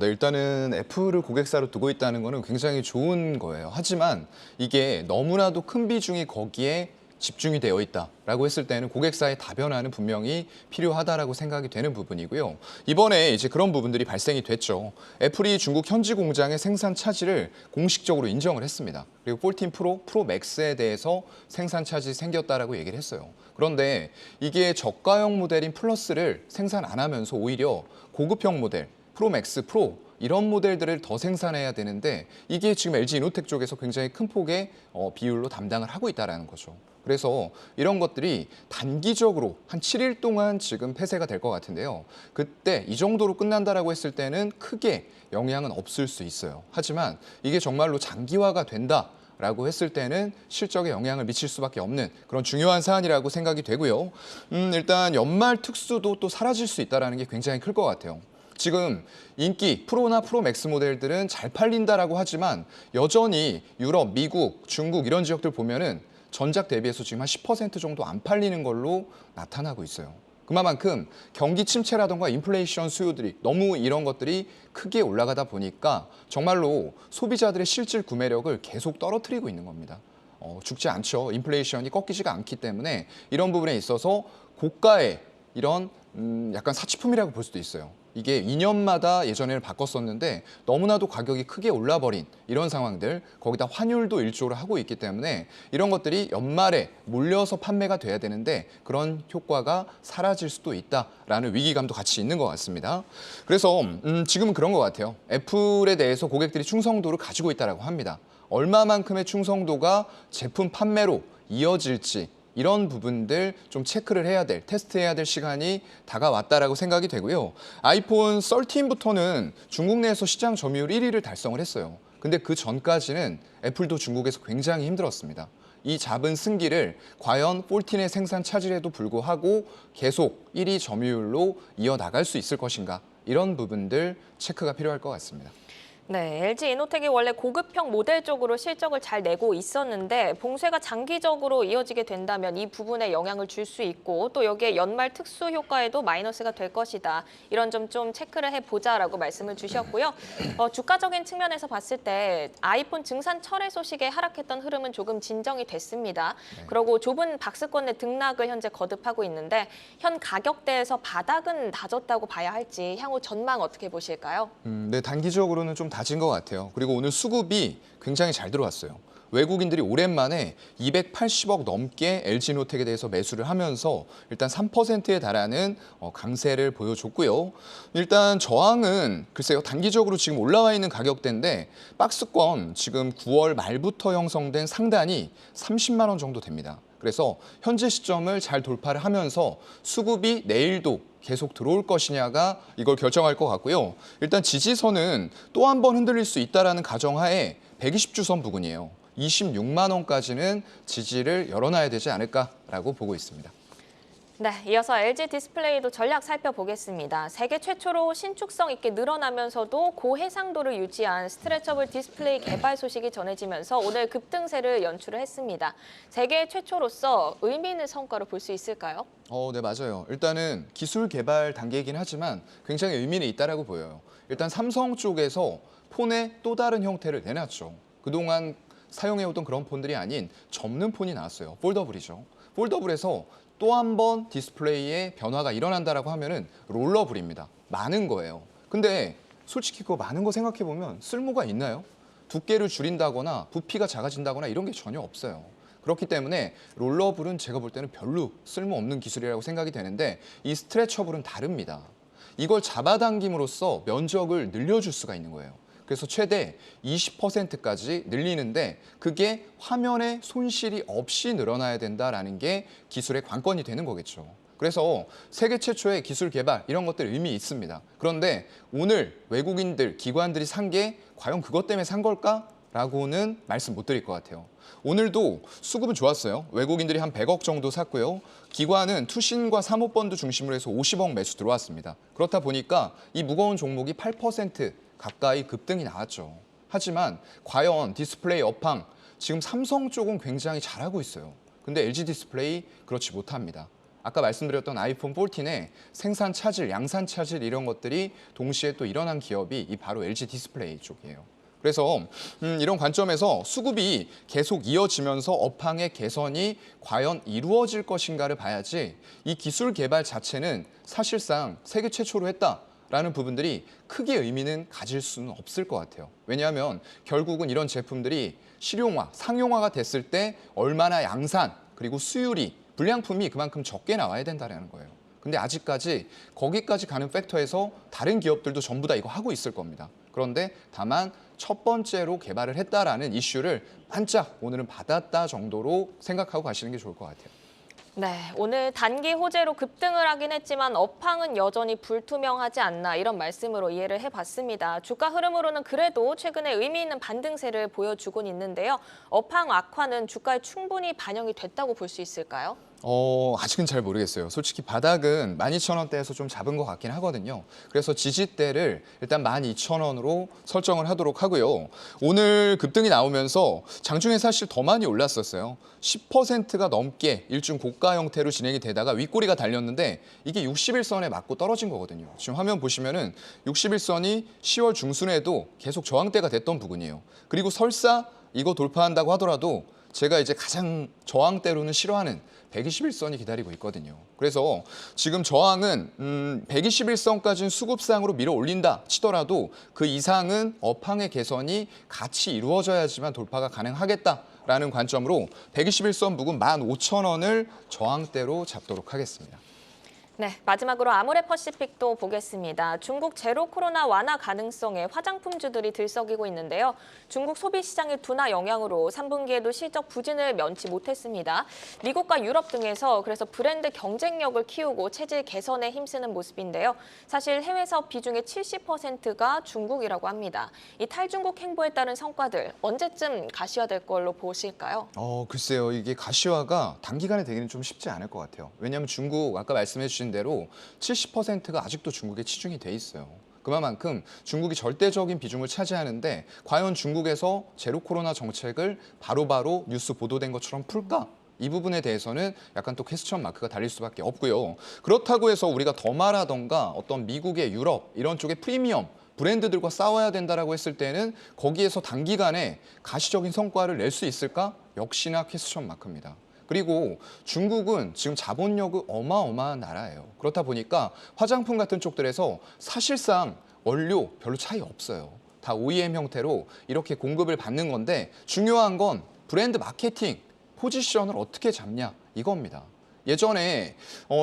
네, 일단은 애플을 고객사로 두고 있다는 거는 굉장히 좋은 거예요. 하지만 이게 너무나도 큰 비중이 거기에 집중이 되어 있다라고 했을 때는 고객사의 다변화는 분명히 필요하다라고 생각이 되는 부분이고요. 이번에 이제 그런 부분들이 발생이 됐죠. 애플이 중국 현지 공장의 생산 차질을 공식적으로 인정을 했습니다. 그리고 14 프로, 프로 맥스에 대해서 생산 차질이 생겼다라고 얘기를 했어요. 그런데 이게 저가형 모델인 플러스를 생산 안 하면서 오히려 고급형 모델, 프로 맥스, 프로 이런 모델들을 더 생산해야 되는데 이게 지금 LG 이노텍 쪽에서 굉장히 큰 폭의 비율로 담당을 하고 있다는 거죠. 그래서 이런 것들이 단기적으로 한 7일 동안 지금 폐쇄가 될 것 같은데요. 그때 이 정도로 끝난다라고 했을 때는 크게 영향은 없을 수 있어요. 하지만 이게 정말로 장기화가 된다라고 했을 때는 실적에 영향을 미칠 수밖에 없는 그런 중요한 사안이라고 생각이 되고요. 일단 연말 특수도 또 사라질 수 있다는 게 굉장히 클 것 같아요. 지금 인기 프로나 프로 맥스 모델들은 잘 팔린다라고 하지만 여전히 유럽, 미국, 중국 이런 지역들 보면은 전작 대비해서 지금 한 10% 정도 안 팔리는 걸로 나타나고 있어요. 그만큼 경기 침체라던가 인플레이션 수요들이 너무 이런 것들이 크게 올라가다 보니까 정말로 소비자들의 실질 구매력을 계속 떨어뜨리고 있는 겁니다. 죽지 않죠. 인플레이션이 꺾이지가 않기 때문에 이런 부분에 있어서 고가의 이런 약간 사치품이라고 볼 수도 있어요. 이게 2년마다 예전에는 바꿨었는데 너무나도 가격이 크게 올라버린 이런 상황들, 거기다 환율도 일조를 하고 있기 때문에 이런 것들이 연말에 몰려서 판매가 돼야 되는데 그런 효과가 사라질 수도 있다라는 위기감도 같이 있는 것 같습니다. 그래서 지금은 그런 것 같아요. 애플에 대해서 고객들이 충성도를 가지고 있다고 합니다. 얼마만큼의 충성도가 제품 판매로 이어질지 이런 부분들 좀 체크를 해야 될, 테스트해야 될 시간이 다가왔다라고 생각이 되고요. 아이폰 13부터는 중국 내에서 시장 점유율 1위를 달성을 했어요. 근데 그 전까지는 애플도 중국에서 굉장히 힘들었습니다. 이 잡은 승기를 과연 14의 생산 차질에도 불구하고 계속 1위 점유율로 이어나갈 수 있을 것인가 이런 부분들 체크가 필요할 것 같습니다. 네, LG 이노텍이 원래 고급형 모델 쪽으로 실적을 잘 내고 있었는데 봉쇄가 장기적으로 이어지게 된다면 이 부분에 영향을 줄 수 있고 또 여기에 연말 특수 효과에도 마이너스가 될 것이다. 이런 점 좀 체크를 해보자라고 말씀을 주셨고요. 주가적인 측면에서 봤을 때 아이폰 증산 철회 소식에 하락했던 흐름은 조금 진정이 됐습니다. 그리고 좁은 박스권 내 등락을 현재 거듭하고 있는데 현 가격대에서 바닥은 다졌다고 봐야 할지 향후 전망 어떻게 보실까요? 네, 단기적으로는 좀 다진 것 같아요. 그리고 오늘 수급이 굉장히 잘 들어왔어요. 외국인들이 오랜만에 280억 넘게 LG 이노텍에 대해서 매수를 하면서 일단 3%에 달하는 강세를 보여줬고요. 일단 저항은 글쎄요, 단기적으로 지금 올라와 있는 가격대인데 박스권 지금 9월 말부터 형성된 상단이 30만 원 정도 됩니다. 그래서 현재 시점을 잘 돌파를 하면서 수급이 내일도 계속 들어올 것이냐가 이걸 결정할 것 같고요. 일단 지지선은 또 한 번 흔들릴 수 있다라는 가정하에 120주선 부근이에요. 26만 원까지는 지지를 열어놔야 되지 않을까라고 보고 있습니다. 네, 이어서 LG 디스플레이도 전략 살펴보겠습니다. 세계 최초로 신축성 있게 늘어나면서도 고해상도를 유지한 스트레처블 디스플레이 개발 소식이 전해지면서 오늘 급등세를 연출을 했습니다. 세계 최초로서 의미 있는 성과로 볼 수 있을까요? 네, 맞아요. 일단은 기술 개발 단계이긴 하지만 굉장히 의미는 있다라고 보여요. 일단 삼성 쪽에서 폰의 또 다른 형태를 내놨죠. 그동안 사용해오던 그런 폰들이 아닌 접는 폰이 나왔어요. 폴더블이죠. 폴더블에서 또 한 번 디스플레이에 변화가 일어난다라고 하면은 롤러블입니다. 많은 거예요. 근데 솔직히 그거 많은 거 생각해보면 쓸모가 있나요? 두께를 줄인다거나 부피가 작아진다거나 이런 게 전혀 없어요. 그렇기 때문에 롤러블은 제가 볼 때는 별로 쓸모없는 기술이라고 생각이 되는데 이 스트레처블은 다릅니다. 이걸 잡아당김으로써 면적을 늘려줄 수가 있는 거예요. 그래서 최대 20%까지 늘리는데 그게 화면에 손실이 없이 늘어나야 된다라는 게 기술의 관건이 되는 거겠죠. 그래서 세계 최초의 기술 개발 이런 것들 의미 있습니다. 그런데 오늘 외국인들, 기관들이 산 게 과연 그것 때문에 산 걸까? 라고는 말씀 못 드릴 것 같아요. 오늘도 수급은 좋았어요. 외국인들이 한 100억 정도 샀고요. 기관은 투신과 사모펀드 중심으로 해서 50억 매수 들어왔습니다. 그렇다 보니까 이 무거운 종목이 8% 가까이 급등이 나왔죠. 하지만 과연 디스플레이 업황, 지금 삼성 쪽은 굉장히 잘하고 있어요. 근데 LG 디스플레이 그렇지 못합니다. 아까 말씀드렸던 아이폰 14의 생산 차질, 양산 차질 이런 것들이 동시에 또 일어난 기업이 이 바로 LG 디스플레이 쪽이에요. 그래서 이런 관점에서 수급이 계속 이어지면서 업황의 개선이 과연 이루어질 것인가를 봐야지 이 기술 개발 자체는 사실상 세계 최초로 했다라는 부분들이 크게 의미는 가질 수는 없을 것 같아요. 왜냐하면 결국은 이런 제품들이 실용화, 상용화가 됐을 때 얼마나 양산 그리고 수율이 불량품이 그만큼 적게 나와야 된다는 거예요. 근데 아직까지 거기까지 가는 팩터에서 다른 기업들도 전부 다 이거 하고 있을 겁니다. 그런데 다만 첫 번째로 개발을 했다라는 이슈를 반짝 오늘은 받았다 정도로 생각하고 가시는 게 좋을 것 같아요. 네, 오늘 단기 호재로 급등을 하긴 했지만 업황은 여전히 불투명하지 않나 이런 말씀으로 이해를 해봤습니다. 주가 흐름으로는 그래도 최근에 의미 있는 반등세를 보여주곤 있는데요. 업황 악화는 주가에 충분히 반영이 됐다고 볼 수 있을까요? 아직은 잘 모르겠어요. 솔직히 바닥은 12,000원대에서 좀 잡은 것 같긴 하거든요. 그래서 지지대를 일단 12,000원으로 설정을 하도록 하고요. 오늘 급등이 나오면서 장중에 사실 더 많이 올랐었어요. 10%가 넘게 일중 고가 형태로 진행이 되다가 윗꼬리가 달렸는데 이게 60일선에 맞고 떨어진 거거든요. 지금 화면 보시면은 60일선이 10월 중순에도 계속 저항대가 됐던 부분이에요. 그리고 설사 이거 돌파한다고 하더라도 제가 이제 가장 저항대로는 싫어하는 121선이 기다리고 있거든요. 그래서 지금 저항은 121선까지는 수급상으로 밀어 올린다 치더라도 그 이상은 업황의 개선이 같이 이루어져야지만 돌파가 가능하겠다라는 관점으로 121선 부근 15,000원을 저항대로 잡도록 하겠습니다. 네, 마지막으로 아모레퍼시픽도 보겠습니다. 중국 제로 코로나 완화 가능성에 화장품주들이 들썩이고 있는데요. 중국 소비 시장의 둔화 영향으로 3분기에도 실적 부진을 면치 못했습니다. 미국과 유럽 등에서 그래서 브랜드 경쟁력을 키우고 체질 개선에 힘쓰는 모습인데요. 사실 해외 사업 비중의 70%가 중국이라고 합니다. 이 탈중국 행보에 따른 성과들 언제쯤 가시화될 걸로 보실까요? 글쎄요. 이게 가시화가 단기간에 되기는 좀 쉽지 않을 것 같아요. 왜냐하면 중국 아까 말씀해 주신 대로 70%가 아직도 중국에 치중이 돼 있어요. 그만큼 중국이 절대적인 비중을 차지하는데 과연 중국에서 제로 코로나 정책을 바로바로 뉴스 보도된 것처럼 풀까? 이 부분에 대해서는 약간 또 퀘스천 마크가 달릴 수밖에 없고요. 그렇다고 해서 우리가 더 말하던가 어떤 미국의 유럽 이런 쪽의 프리미엄 브랜드들과 싸워야 된다라고 했을 때는 거기에서 단기간에 가시적인 성과를 낼 수 있을까? 역시나 퀘스천 마크입니다. 그리고 중국은 지금 자본력이 어마어마한 나라예요. 그렇다 보니까 화장품 같은 쪽들에서 사실상 원료 별로 차이 없어요. 다 OEM 형태로 이렇게 공급을 받는 건데 중요한 건 브랜드 마케팅, 포지션을 어떻게 잡냐 이겁니다. 예전에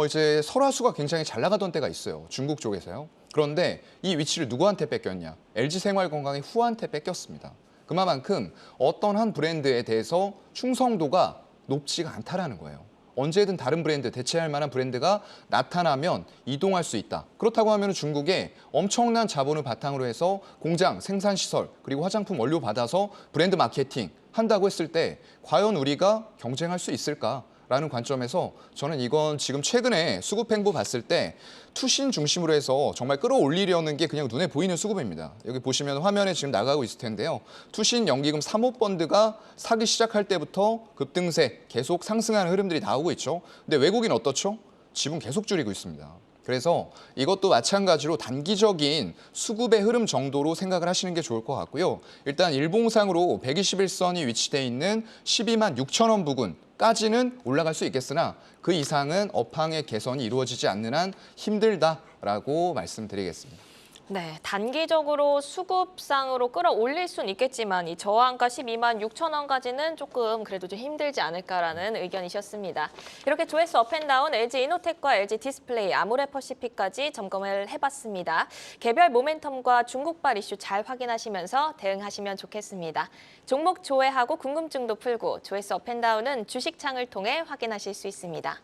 이제 설화수가 굉장히 잘 나가던 때가 있어요. 중국 쪽에서요. 그런데 이 위치를 누구한테 뺏겼냐? LG생활건강의 후한테 뺏겼습니다. 그만큼 어떤 한 브랜드에 대해서 충성도가 높지가 않다라는 거예요. 언제든 다른 브랜드, 대체할 만한 브랜드가 나타나면 이동할 수 있다. 그렇다고 하면 중국에 엄청난 자본을 바탕으로 해서 공장, 생산시설, 그리고 화장품 원료 받아서 브랜드 마케팅 한다고 했을 때 과연 우리가 경쟁할 수 있을까? 라는 관점에서 저는 이건 지금 최근에 수급 행보 봤을 때 투신 중심으로 해서 정말 끌어올리려는 게 그냥 눈에 보이는 수급입니다. 여기 보시면 화면에 지금 나가고 있을 텐데요. 투신 연기금 사모펀드가 사기 시작할 때부터 급등세 계속 상승하는 흐름들이 나오고 있죠. 근데 외국인 어떻죠? 지분 계속 줄이고 있습니다. 그래서 이것도 마찬가지로 단기적인 수급의 흐름 정도로 생각을 하시는 게 좋을 것 같고요. 일단 일봉상으로 121선이 위치돼 있는 12만 6천원 부근까지는 올라갈 수 있겠으나 그 이상은 업황의 개선이 이루어지지 않는 한 힘들다라고 말씀드리겠습니다. 네, 단기적으로 수급상으로 끌어올릴 수는 있겠지만 이 저항가 12만 6천 원까지는 조금 그래도 좀 힘들지 않을까라는 의견이셨습니다. 이렇게 조회수 업앤다운 LG이노텍과 LG디스플레이, 아모레퍼시픽까지 점검을 해봤습니다. 개별 모멘텀과 중국발 이슈 잘 확인하시면서 대응하시면 좋겠습니다. 종목 조회하고 궁금증도 풀고 조회수 업앤다운은 주식창을 통해 확인하실 수 있습니다.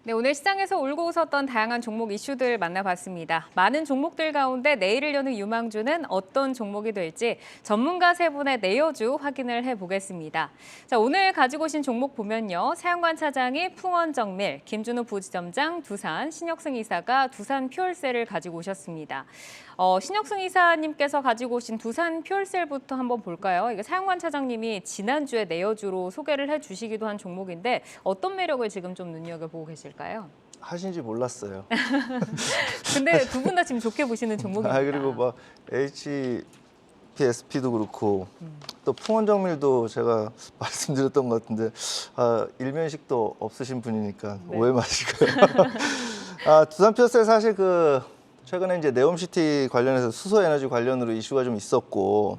네, 오늘 시장에서 울고 웃었던 다양한 종목 이슈들 만나봤습니다. 많은 종목들 가운데 내일을 여는 유망주는 어떤 종목이 될지 전문가 세 분의 내여주 확인을 해보겠습니다. 자, 오늘 가지고 오신 종목 보면요. 사연관 차장이 풍원정밀, 김준호 부지점장 두산, 신혁승 이사가 두산 퓨얼셀을 가지고 오셨습니다. 신혁승 이사님께서 가지고 오신 두산 퓨얼셀부터 한번 볼까요? 이게 사연관 차장님이 지난주에 내여주로 소개를 해주시기도 한 종목인데 어떤 매력을 지금 좀 눈여겨보고 계실까요? 하신지 몰랐어요. 근데 두 분 다 지금 좋게 보시는 종목입니다. 그리고 뭐 HPSP도 그렇고 또 풍원정밀도 제가 말씀드렸던 것 같은데 일면식도 없으신 분이니까 네. 오해 마시고요. 두산 퓨어셀 사실 최근에 이제 네옴시티 관련해서 수소 에너지 관련으로 이슈가 좀 있었고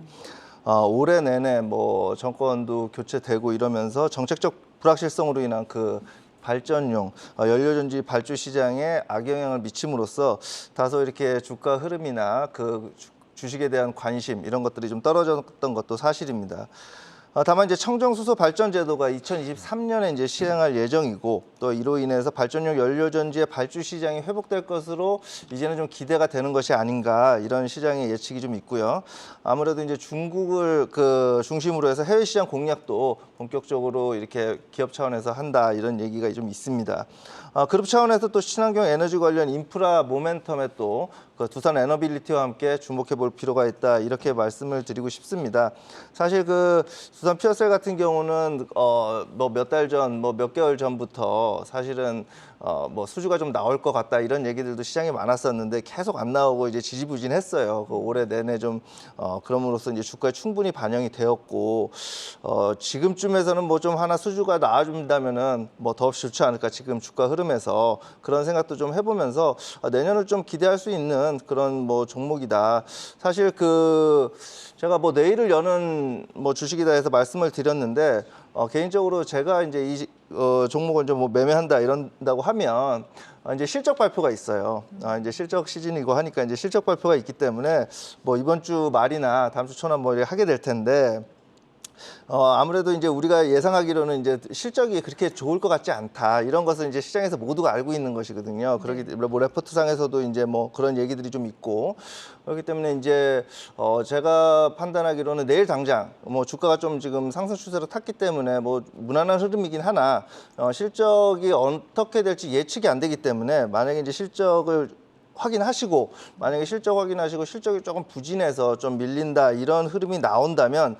올해 내내 뭐 정권도 교체되고 이러면서 정책적 불확실성으로 인한 발전용 연료전지 발주 시장에 악영향을 미침으로써 다소 이렇게 주가 흐름이나 주식에 대한 관심 이런 것들이 좀 떨어졌던 것도 사실입니다. 다만 이제 청정수소 발전 제도가 2023년에 이제 시행할 예정이고 또 이로 인해서 발전용 연료전지의 발주 시장이 회복될 것으로 이제는 좀 기대가 되는 것이 아닌가 이런 시장의 예측이 좀 있고요. 아무래도 이제 중국을 중심으로 해서 해외 시장 공략도 본격적으로 이렇게 기업 차원에서 한다 이런 얘기가 좀 있습니다. 그룹 차원에서 또 친환경 에너지 관련 인프라 모멘텀에 또 두산 에너빌리티와 함께 주목해 볼 필요가 있다 이렇게 말씀을 드리고 싶습니다. 사실 두산 퓨어셀 같은 경우는 뭐 몇 달 전, 뭐 몇 개월 전부터 사실은 뭐 수주가 좀 나올 것 같다 이런 얘기들도 시장에 많았었는데 계속 안 나오고 이제 지지부진했어요. 올해 내내 좀 그럼으로써 이제 주가에 충분히 반영이 되었고 지금쯤에서는 뭐 좀 하나 수주가 나와준다면은 뭐 더없이 좋지 않을까 지금 주가 흐름에서 그런 생각도 좀 해보면서 내년을 좀 기대할 수 있는 그런 뭐 종목이다. 사실 제가 뭐 내일을 여는 뭐 주식이다 해서 말씀을 드렸는데 개인적으로 제가 이제 이 종목을 좀 뭐 매매한다 이런다고 하면 이제 실적 발표가 있어요. 이제 실적 시즌이고 하니까 이제 실적 발표가 있기 때문에 뭐 이번 주 말이나 다음 주 초나 뭐 이렇게 하게 될 텐데 아무래도 이제 우리가 예상하기로는 이제 실적이 그렇게 좋을 것 같지 않다 이런 것을 이제 시장에서 모두가 알고 있는 것이거든요. 그러기 때문에 뭐 레포트상에서도 이제 뭐 그런 얘기들이 좀 있고 그렇기 때문에 이제 제가 판단하기로는 내일 당장 뭐 주가가 좀 지금 상승 추세로 탔기 때문에 뭐 무난한 흐름이긴 하나 실적이 어떻게 될지 예측이 안 되기 때문에 만약에 이제 실적을 확인하시고 만약에 실적 확인하시고 실적이 조금 부진해서 좀 밀린다 이런 흐름이 나온다면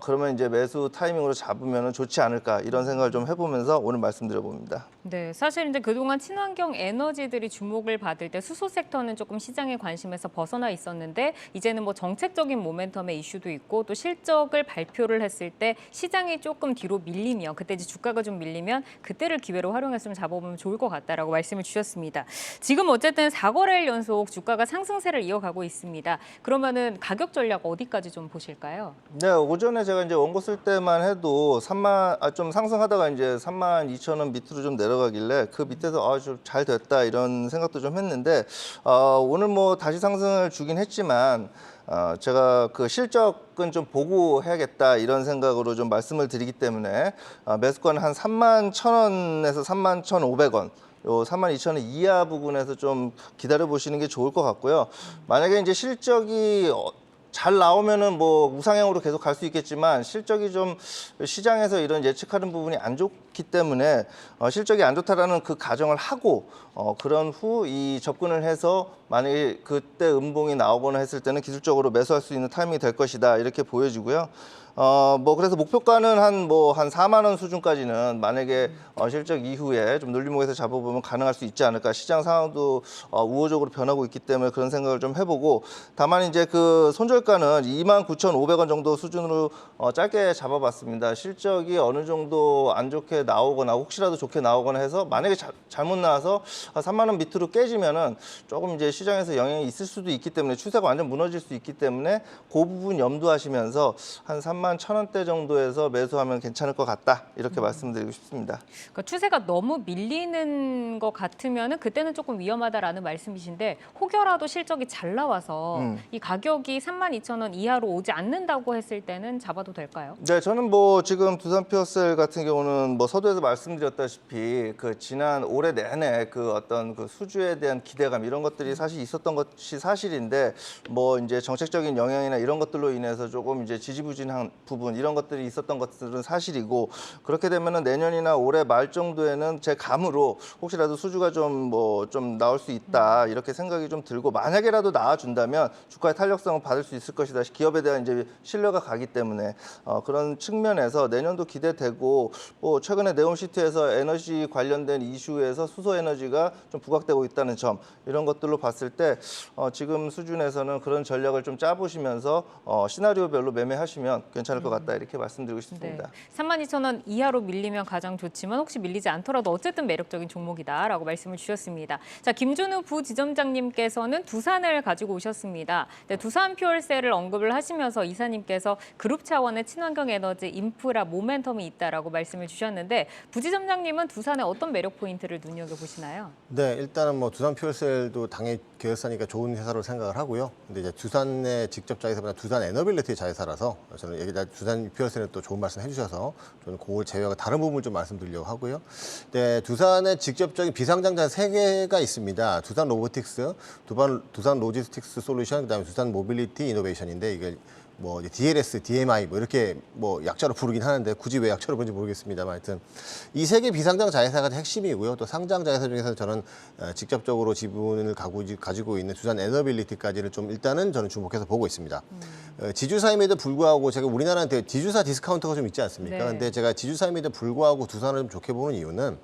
그러면 이제 매수 타이밍으로 잡으면 좋지 않을까 이런 생각을 좀 해보면서 오늘 말씀드려봅니다. 네, 사실 이제 그동안 친환경 에너지들이 주목을 받을 때 수소 섹터는 조금 시장의 관심에서 벗어나 있었는데 이제는 뭐 정책적인 모멘텀의 이슈도 있고 또 실적을 발표를 했을 때 시장이 조금 뒤로 밀리면 그때 이제 주가가 좀 밀리면 그때를 기회로 활용해서 좀 잡아보면 좋을 것 같다라고 말씀을 주셨습니다. 지금 어쨌든 4거래일 연속 주가가 상승세를 이어가고 있습니다. 그러면은 가격 전략 어디까지 좀 보실까요? 네, 오전에 제가 이제 원고 쓸 때만 해도 좀 상승하다가 이제 32,000원 밑으로 좀 내려가길래 그 밑에서 좀 잘 됐다 이런 생각도 좀 했는데 오늘 뭐 다시 상승을 주긴 했지만 제가 실적은 좀 보고 해야겠다 이런 생각으로 좀 말씀을 드리기 때문에 매수가는 한 31,000원에서 31,500원 요 32,000원 이하 부분에서 좀 기다려 보시는 게 좋을 것 같고요. 만약에 이제 실적이 잘 나오면은 뭐 우상향으로 계속 갈 수 있겠지만 실적이 좀 시장에서 이런 예측하는 부분이 안 좋기 때문에 실적이 안 좋다라는 그 가정을 하고 그런 후 이 접근을 해서 만약에 그때 음봉이 나오거나 했을 때는 기술적으로 매수할 수 있는 타이밍이 될 것이다 이렇게 보여지고요. 뭐 그래서 목표가는 한 4만 원 수준까지는 만약에 실적 이후에 좀 눌림목에서 잡아보면 가능할 수 있지 않을까. 시장 상황도 우호적으로 변하고 있기 때문에 그런 생각을 좀 해보고 다만 이제 손절가는 29,500원 정도 수준으로 짧게 잡아봤습니다. 실적이 어느 정도 안 좋게 나오거나 혹시라도 좋게 나오거나 해서 만약에 잘못 나와서 3만 원 밑으로 깨지면은 조금 이제 시장에서 영향이 있을 수도 있기 때문에 추세가 완전 무너질 수 있기 때문에 그 부분 염두하시면서 한 3만 31,000원대 정도에서 매수하면 괜찮을 것 같다. 이렇게 말씀드리고 싶습니다. 그러니까 추세가 너무 밀리는 것 같으면은 그때는 조금 위험하다라는 말씀이신데 혹여라도 실적이 잘 나와서 이 가격이 32,000원 이하로 오지 않는다고 했을 때는 잡아도 될까요? 네, 저는 뭐 지금 두산 퓨어셀 같은 경우는 뭐 서두에서 말씀드렸다시피 그 지난 올해 내내 그 어떤 그 수주에 대한 기대감 이런 것들이 사실 있었던 것이 사실인데 뭐 이제 정책적인 영향이나 이런 것들로 인해서 조금 이제 지지부진한 부분 이런 것들이 있었던 것들은 사실이고 그렇게 되면은 내년이나 올해 말 정도에는 제 감으로 혹시라도 수주가 좀 좀 나올 수 있다 이렇게 생각이 좀 들고 만약에라도 나와준다면 주가의 탄력성을 받을 수 있을 것이다. 기업에 대한 이제 신뢰가 가기 때문에 그런 측면에서 내년도 기대되고 뭐 최근에 네옴시티에서 에너지 관련된 이슈에서 수소 에너지가 좀 부각되고 있다는 점 이런 것들로 봤을 때 지금 수준에서는 그런 전략을 좀 짜보시면서 시나리오별로 매매하시면 괜찮을 것 같다 이렇게 말씀드리고 싶습니다. 네. 32,000원 이하로 밀리면 가장 좋지만 혹시 밀리지 않더라도 어쨌든 매력적인 종목이다라고 말씀을 주셨습니다. 자, 김준우 부지점장님께서는 두산을 가지고 오셨습니다. 네, 두산 퓨얼셀을 언급을 하시면서 이사님께서 그룹 차원의 친환경 에너지, 인프라, 모멘텀이 있다라고 말씀을 주셨는데 부지점장님은 두산의 어떤 매력 포인트를 눈여겨보시나요? 네, 일단은 뭐 두산 퓨얼셀도 당연히 계열사니까 좋은 회사로 생각을 하고요. 근데 이제 두산의 직접 자회사보다 두산 에너빌리티 자회사라서 저는 여기다 두산 퓨얼셀에 또 좋은 말씀 해주셔서 저는 그걸 제외하고 다른 부분을 좀 말씀드리려고 하고요. 네, 두산의 직접적인 비상장 자회사 3개가 있습니다. 두산 로보틱스, 두산 로지스틱스 솔루션, 그다음에 두산 모빌리티 이노베이션인데 이게 뭐 DLS, DMI 뭐 이렇게 뭐 약자로 부르긴 하는데 굳이 왜 약자로 부르는지 모르겠습니다만 하여튼 이 3개 비상장 자회사가 핵심이고요. 또 상장 자회사 중에서 저는 직접적으로 지분을 가지고 있는 두산 에너빌리티까지를 좀 일단은 저는 주목해서 보고 있습니다. 지주사임에도 불구하고 제가 우리나라한테 지주사 디스카운트가 좀 있지 않습니까? 네. 근데 제가 지주사임에도 불구하고 두산을 좀 좋게 보는 이유는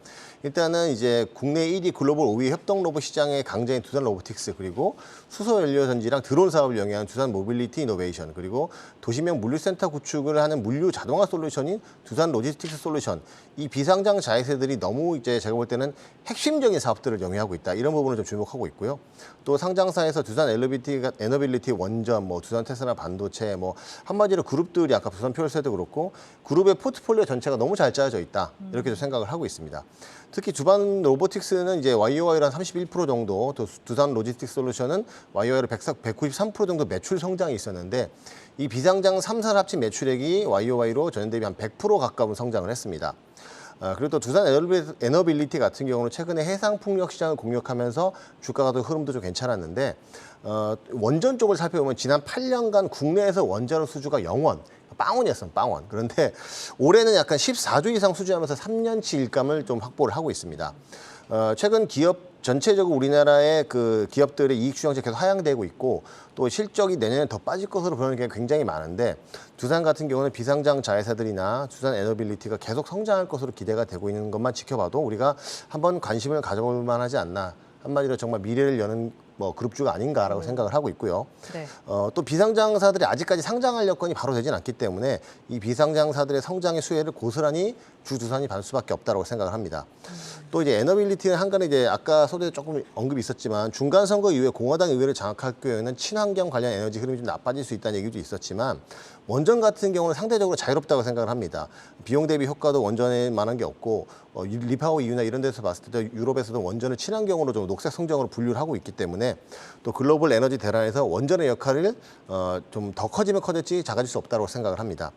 일단은 이제 국내 1위 글로벌 5위 협동 로봇 시장의 강자인 두산 로보틱스 그리고 수소 연료 전지랑 드론 사업을 영위한 두산 모빌리티 이노베이션 그리고 도시명 물류센터 구축을 하는 물류 자동화 솔루션인 두산 로지스틱스 솔루션 이 비상장 자회사들이 너무 이제 제가 볼 때는 핵심적인 사업들을 영위하고 있다 이런 부분을 좀 주목하고 있고요. 또 상장사에서 두산 에너빌리티 원전, 뭐 두산 테스라 반도체, 뭐 한마디로 그룹들이 아까 두산 퓨얼셀도 그렇고 그룹의 포트폴리오 전체가 너무 잘 짜여져 있다 이렇게 좀 생각을 하고 있습니다. 특히 두산 로보틱스는 이제 YOY로 한 31% 정도, 또 두산 로지스틱스 솔루션은 YOY로 193% 정도 매출 성장이 있었는데 이 비상장 3사 합친 매출액이 YOY로 전년 대비 한 100% 가까운 성장을 했습니다. 그리고 또 두산 에너빌리티 같은 경우는 최근에 해상 풍력 시장을 공략하면서 주가가 또 흐름도 좀 괜찮았는데 원전 쪽을 살펴보면 지난 8년간 국내에서 원자로 수주가 0원, 빵원이었어요, 빵원. 그런데 올해는 약간 14조 이상 수주하면서 3년치 일감을 좀 확보를 하고 있습니다. 최근 전체적으로 우리나라의 그 기업들의 이익 추정치 계속 하향되고 있고 또 실적이 내년에 더 빠질 것으로 보이는 게 굉장히 많은데 두산 같은 경우는 비상장 자회사들이나 두산 에너빌리티가 계속 성장할 것으로 기대가 되고 있는 것만 지켜봐도 우리가 한번 관심을 가져볼 만하지 않나. 한마디로 정말 미래를 여는 뭐 그룹주가 아닌가라고 생각을 하고 있고요. 네. 또 비상장사들이 아직까지 상장할 여건이 바로 되진 않기 때문에 이 비상장사들의 성장의 수혜를 고스란히 주두산이 받을 수밖에 없다고 생각을 합니다. 또 이제 에너빌리티는 한간에 이제 아까 소대에 조금 언급이 있었지만 중간 선거 이후에 공화당 의회를 장악할 경우에는 친환경 관련 에너지 흐름이 좀 나빠질 수 있다는 얘기도 있었지만 원전 같은 경우는 상대적으로 자유롭다고 생각을 합니다. 비용 대비 효과도 원전에 만한 게 없고 리파워 이유나 이런 데서 봤을 때도 유럽에서도 원전을 친환경으로 좀 녹색 성장으로 분류를 하고 있기 때문에 또 글로벌 에너지 대란에서 원전의 역할을 좀 더 커지면 커졌지 작아질 수 없다고 생각을 합니다.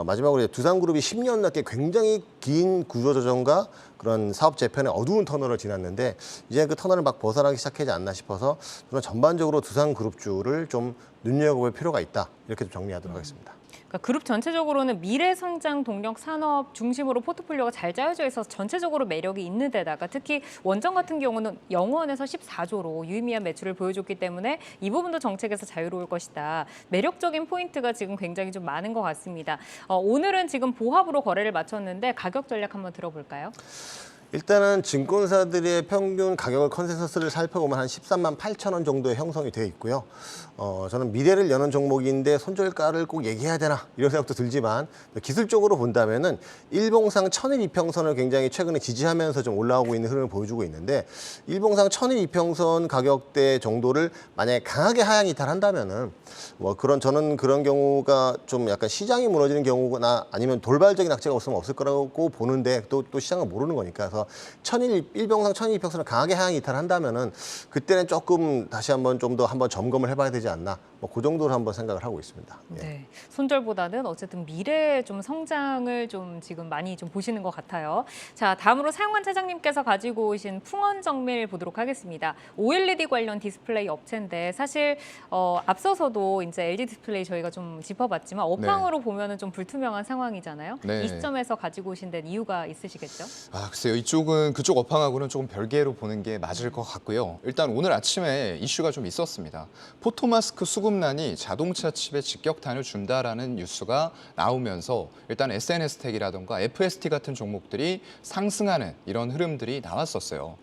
마지막으로 두산그룹이 10년 넘게 굉장히 긴 구조조정과 그런 사업 재편의 어두운 터널을 지났는데 이제 그 터널을 막 벗어나기 시작하지 않나 싶어서 저는 전반적으로 두산그룹주를 좀 눈여겨볼 필요가 있다 이렇게 좀 정리하도록 하겠습니다. 그러니까 그룹 전체적으로는 미래 성장 동력 산업 중심으로 포트폴리오가 잘 짜여져 있어서 전체적으로 매력이 있는 데다가 특히 원전 같은 경우는 0원에서 14조로 유의미한 매출을 보여줬기 때문에 이 부분도 정책에서 자유로울 것이다. 매력적인 포인트가 지금 굉장히 좀 많은 것 같습니다. 오늘은 지금 보합으로 거래를 마쳤는데 가격 전략 한번 들어볼까요? 일단은 증권사들의 평균 가격을 컨센서스를 살펴보면 한 13만 8천 원 정도의 형성이 되어 있고요. 저는 미래를 여는 종목인데 손절가를 꼭 얘기해야 되나 이런 생각도 들지만 기술적으로 본다면은 일봉상 1000일 이평선을 굉장히 최근에 지지하면서 좀 올라오고 있는 흐름을 보여주고 있는데 일봉상 1000일 이평선 가격대 정도를 만약에 강하게 하향 이탈한다면은 저는 그런 경우가 좀 약간 시장이 무너지는 경우나 아니면 돌발적인 악재가 없으면 없을 거라고 보는데 또 시장은 모르는 거니까. 그래서 일봉상 1000일 이평선을 강하게 하향 이탈한다면은 그때는 조금 다시 한번 좀 더 한번 점검을 해봐야 되지 않나. 그 정도로 한번 생각을 하고 있습니다. 예. 네, 손절보다는 어쨌든 미래의 좀 성장을 좀 지금 많이 좀 보시는 것 같아요. 자, 다음으로 사용관 차장님께서 가지고 오신 풍원정밀 보도록 하겠습니다. OLED 관련 디스플레이 업체인데 사실 앞서서도 이제 LG 디스플레이 저희가 좀 짚어봤지만 업황으로 보면은 좀 불투명한 상황이잖아요. 네. 이 시점에서 가지고 오신 데는 이유가 있으시겠죠? 글쎄요. 이쪽은 그쪽 업황하고는 조금 별개로 보는 게 맞을 것 같고요. 일단 오늘 아침에 이슈가 좀 있었습니다. 포토마스크 수급난이 자동차 칩에 직격탄을 준다라는 뉴스가 나오면서 일단 SNS텍이라던가 FST 같은 종목들이 상승하는 이런 흐름들이 나왔었어요.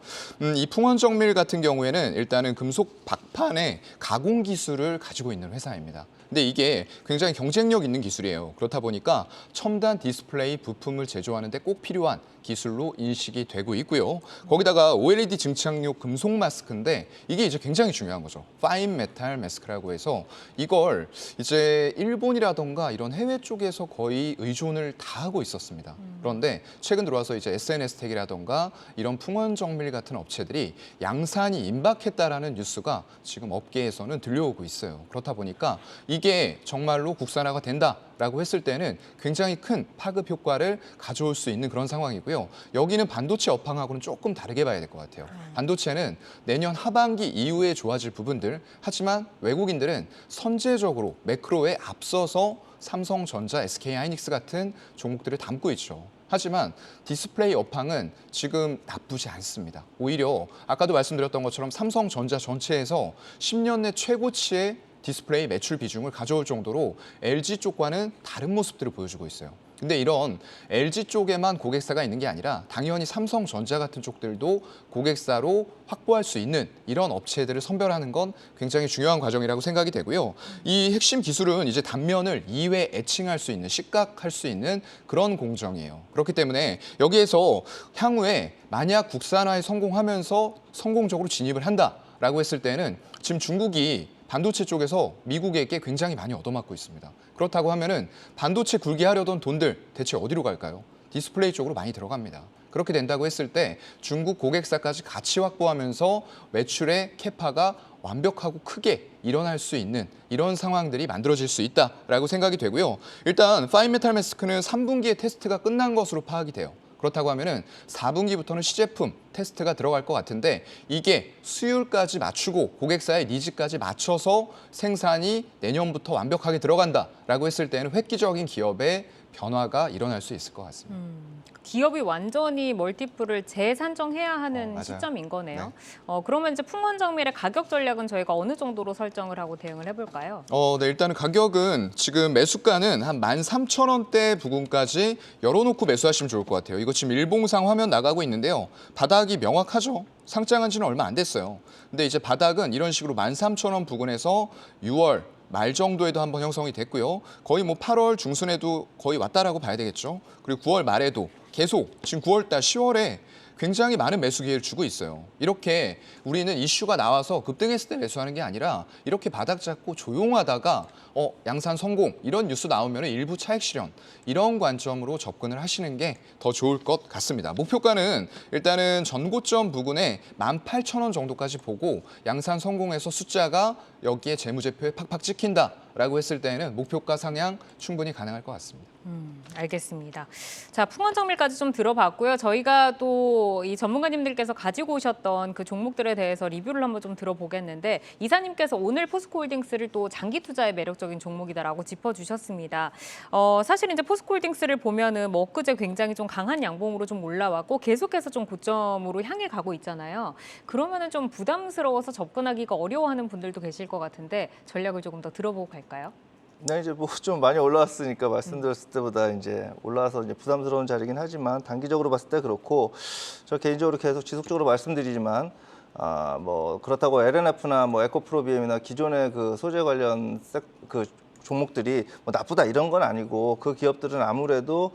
이 풍원정밀 같은 경우에는 일단은 금속 박판의 가공 기술을 가지고 있는 회사입니다. 근데 이게 굉장히 경쟁력 있는 기술이에요. 그렇다 보니까 첨단 디스플레이 부품을 제조하는 데 꼭 필요한 기술로 인식이 되고 있고요. 거기다가 OLED 증착용 금속 마스크인데 이게 이제 굉장히 중요한 거죠. 파인 메탈 마스크라고 해서 이걸 이제 일본이라던가 이런 해외 쪽에서 거의 의존을 다 하고 있었습니다. 그런데 최근 들어와서 이제 SNS텍이라던가 이런 풍원정밀 같은 업체들이 양산이 임박했다라는 뉴스가 지금 업계에서는 들려오고 있어요. 그렇다 보니까 이게 정말로 국산화가 된다라고 했을 때는 굉장히 큰 파급 효과를 가져올 수 있는 그런 상황이고요. 여기는 반도체 업황하고는 조금 다르게 봐야 될 것 같아요. 반도체는 내년 하반기 이후에 좋아질 부분들, 하지만 외국인들은 선제적으로 매크로에 앞서서 삼성전자, SK하이닉스 같은 종목들을 담고 있죠. 하지만 디스플레이 업황은 지금 나쁘지 않습니다. 오히려 아까도 말씀드렸던 것처럼 삼성전자 전체에서 10년 내 최고치의 디스플레이 매출 비중을 가져올 정도로 LG 쪽과는 다른 모습들을 보여주고 있어요. 근데 이런 LG 쪽에만 고객사가 있는 게 아니라 당연히 삼성전자 같은 쪽들도 고객사로 확보할 수 있는 이런 업체들을 선별하는 건 굉장히 중요한 과정이라고 생각이 되고요. 이 핵심 기술은 이제 단면을 2회 에칭할 수 있는, 식각할 수 있는 그런 공정이에요. 그렇기 때문에 여기에서 향후에 만약 국산화에 성공하면서 성공적으로 진입을 한다라고 했을 때는 지금 중국이 반도체 쪽에서 미국에게 굉장히 많이 얻어맞고 있습니다. 그렇다고 하면은 반도체 굴게 하려던 돈들 대체 어디로 갈까요? 디스플레이 쪽으로 많이 들어갑니다. 그렇게 된다고 했을 때 중국 고객사까지 같이 확보하면서 매출의 캐파가 완벽하고 크게 일어날 수 있는 이런 상황들이 만들어질 수 있다라고 생각이 되고요. 일단 파인 메탈 마스크는 3분기에 테스트가 끝난 것으로 파악이 돼요. 그렇다고 하면은 4분기부터는 시제품 테스트가 들어갈 것 같은데 이게 수율까지 맞추고 고객사의 니즈까지 맞춰서 생산이 내년부터 완벽하게 들어간다라고 했을 때는 획기적인 기업의 변화가 일어날 수 있을 것 같습니다. 기업이 완전히 멀티플을 재산정해야 하는 맞아요. 시점인 거네요. 그러면 이제 풍원정밀의 가격 전략은 저희가 어느 정도로 설정을 하고 대응을 해볼까요? 네, 일단은 가격은 지금 매수가는 한 13,000원대 부근까지 열어놓고 매수하시면 좋을 것 같아요. 이거 지금 일봉상 화면 나가고 있는데요. 바닥이 명확하죠. 상장한 지는 얼마 안 됐어요. 근데 이제 바닥은 이런 식으로 13,000원 부근에서 6월 말 정도에도 한번 형성이 됐고요. 거의 뭐 8월 중순에도 거의 왔다라고 봐야 되겠죠. 그리고 9월 말에도 계속 지금 9월 달 10월에 굉장히 많은 매수 기회를 주고 있어요. 이렇게 우리는 이슈가 나와서 급등했을 때 매수하는 게 아니라 이렇게 바닥 잡고 조용하다가 양산 성공 이런 뉴스 나오면 일부 차익 실현 이런 관점으로 접근을 하시는 게 더 좋을 것 같습니다. 목표가는 일단은 전고점 부근에 18,000원 정도까지 보고 양산 성공해서 숫자가 여기에 재무제표에 팍팍 찍힌다라고 했을 때는 목표가 상향 충분히 가능할 것 같습니다. 알겠습니다. 자, 풍원정밀까지 좀 들어봤고요. 저희가 또 이 전문가님들께서 가지고 오셨던 그 종목들에 대해서 리뷰를 한번 좀 들어보겠는데 이사님께서 오늘 포스코홀딩스를 또 장기 투자에 매력적인 종목이다라고 짚어주셨습니다. 사실 이제 포스코홀딩스를 보면은 뭐 엊그제 굉장히 좀 강한 양봉으로 좀 올라왔고 계속해서 좀 고점으로 향해 가고 있잖아요. 그러면은 좀 부담스러워서 접근하기가 어려워하는 분들도 계실 것 같은데 전략을 조금 더 들어보고 갈까요? 네, 이제 뭐 좀 많이 올라왔으니까 말씀드렸을 때보다 이제 올라와서 이제 부담스러운 자리긴 하지만 단기적으로 봤을 때 그렇고 저 개인적으로 계속 지속적으로 말씀드리지만 뭐 그렇다고 LNF나 뭐 에코프로비엠이나 기존의 그 소재 관련 그 종목들이 뭐 나쁘다 이런 건 아니고 그 기업들은 아무래도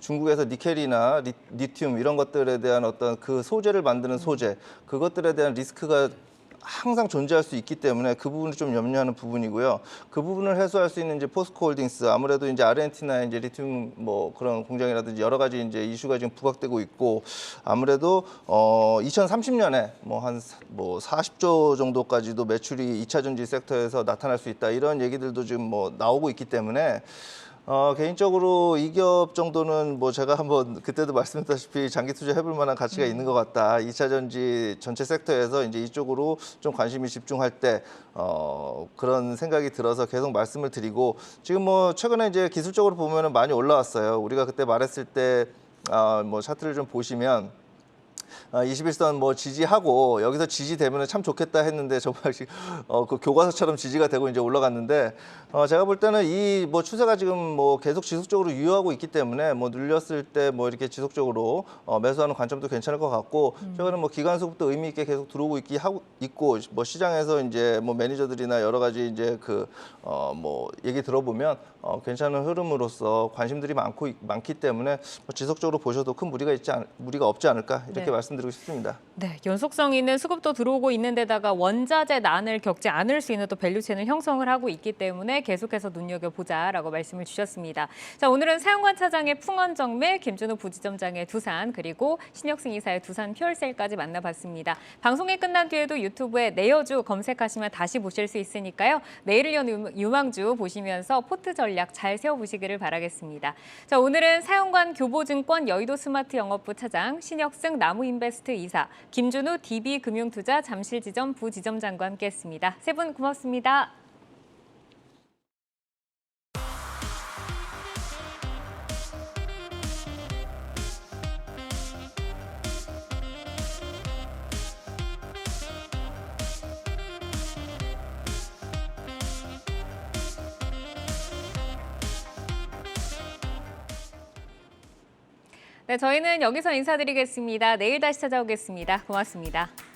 중국에서 니켈이나 리튬 이런 것들에 대한 어떤 그 소재를 만드는 소재 그것들에 대한 리스크가 항상 존재할 수 있기 때문에 그 부분을 좀 염려하는 부분이고요. 그 부분을 해소할 수 있는 이제 포스코홀딩스 아무래도 이제 아르헨티나의 이제 리튬 뭐 그런 공장이라든지 여러 가지 이제 이슈가 지금 부각되고 있고 아무래도 2030년에 뭐 한 뭐 40조 정도까지도 매출이 2차 전지 섹터에서 나타날 수 있다 이런 얘기들도 지금 뭐 나오고 있기 때문에 개인적으로 이 기업 정도는 뭐 제가 한번 그때도 말씀드렸다시피 장기 투자해볼 만한 가치가 있는 것 같다. 2차 전지 전체 섹터에서 이제 이쪽으로 좀 관심이 집중할 때 그런 생각이 들어서 계속 말씀을 드리고 지금 뭐 최근에 이제 기술적으로 보면은 많이 올라왔어요. 우리가 그때 말했을 때 뭐 차트를 좀 보시면 21선 뭐 지지하고 여기서 지지되면 참 좋겠다 했는데 정말 그 교과서처럼 지지가 되고 이제 올라갔는데 제가 볼 때는 이 뭐 추세가 지금 뭐 계속 지속적으로 유효하고 있기 때문에 뭐 눌렸을 때 뭐 이렇게 지속적으로 매수하는 관점도 괜찮을 것 같고 최근에 뭐 기관수급도 의미 있게 계속 들어오고 있고 뭐 시장에서 이제 뭐 매니저들이나 여러 가지 이제 그 뭐 얘기 들어보면 괜찮은 흐름으로서 관심들이 많기 때문에 뭐 지속적으로 보셔도 큰 무리가 없지 않을까 이렇게 네. 말씀드리고 싶습니다. 네, 연속성 있는 수급도 들어오고 있는데다가 원자재 난을 겪지 않을 수 있는 또 밸류체인을 형성을 하고 있기 때문에 계속해서 눈여겨보자라고 말씀을 주셨습니다. 자, 오늘은 사용관 차장의 풍원정밀, 김준우 부지점장의 두산, 그리고 신혁승 이사의 두산 퓨얼셀까지 만나봤습니다. 방송이 끝난 뒤에도 유튜브에 내여주 검색하시면 다시 보실 수 있으니까요. 내일을 연 유망주 보시면서 포트 전략 잘 세워보시기를 바라겠습니다. 자, 오늘은 사용관 교보증권 여의도 스마트 영업부 차장, 신혁승 나무인베스트 이사, 김준우 DB금융투자 잠실지점 부지점장과 함께했습니다. 세 분 고맙습니다. 네, 저희는 여기서 인사드리겠습니다. 내일 다시 찾아오겠습니다. 고맙습니다.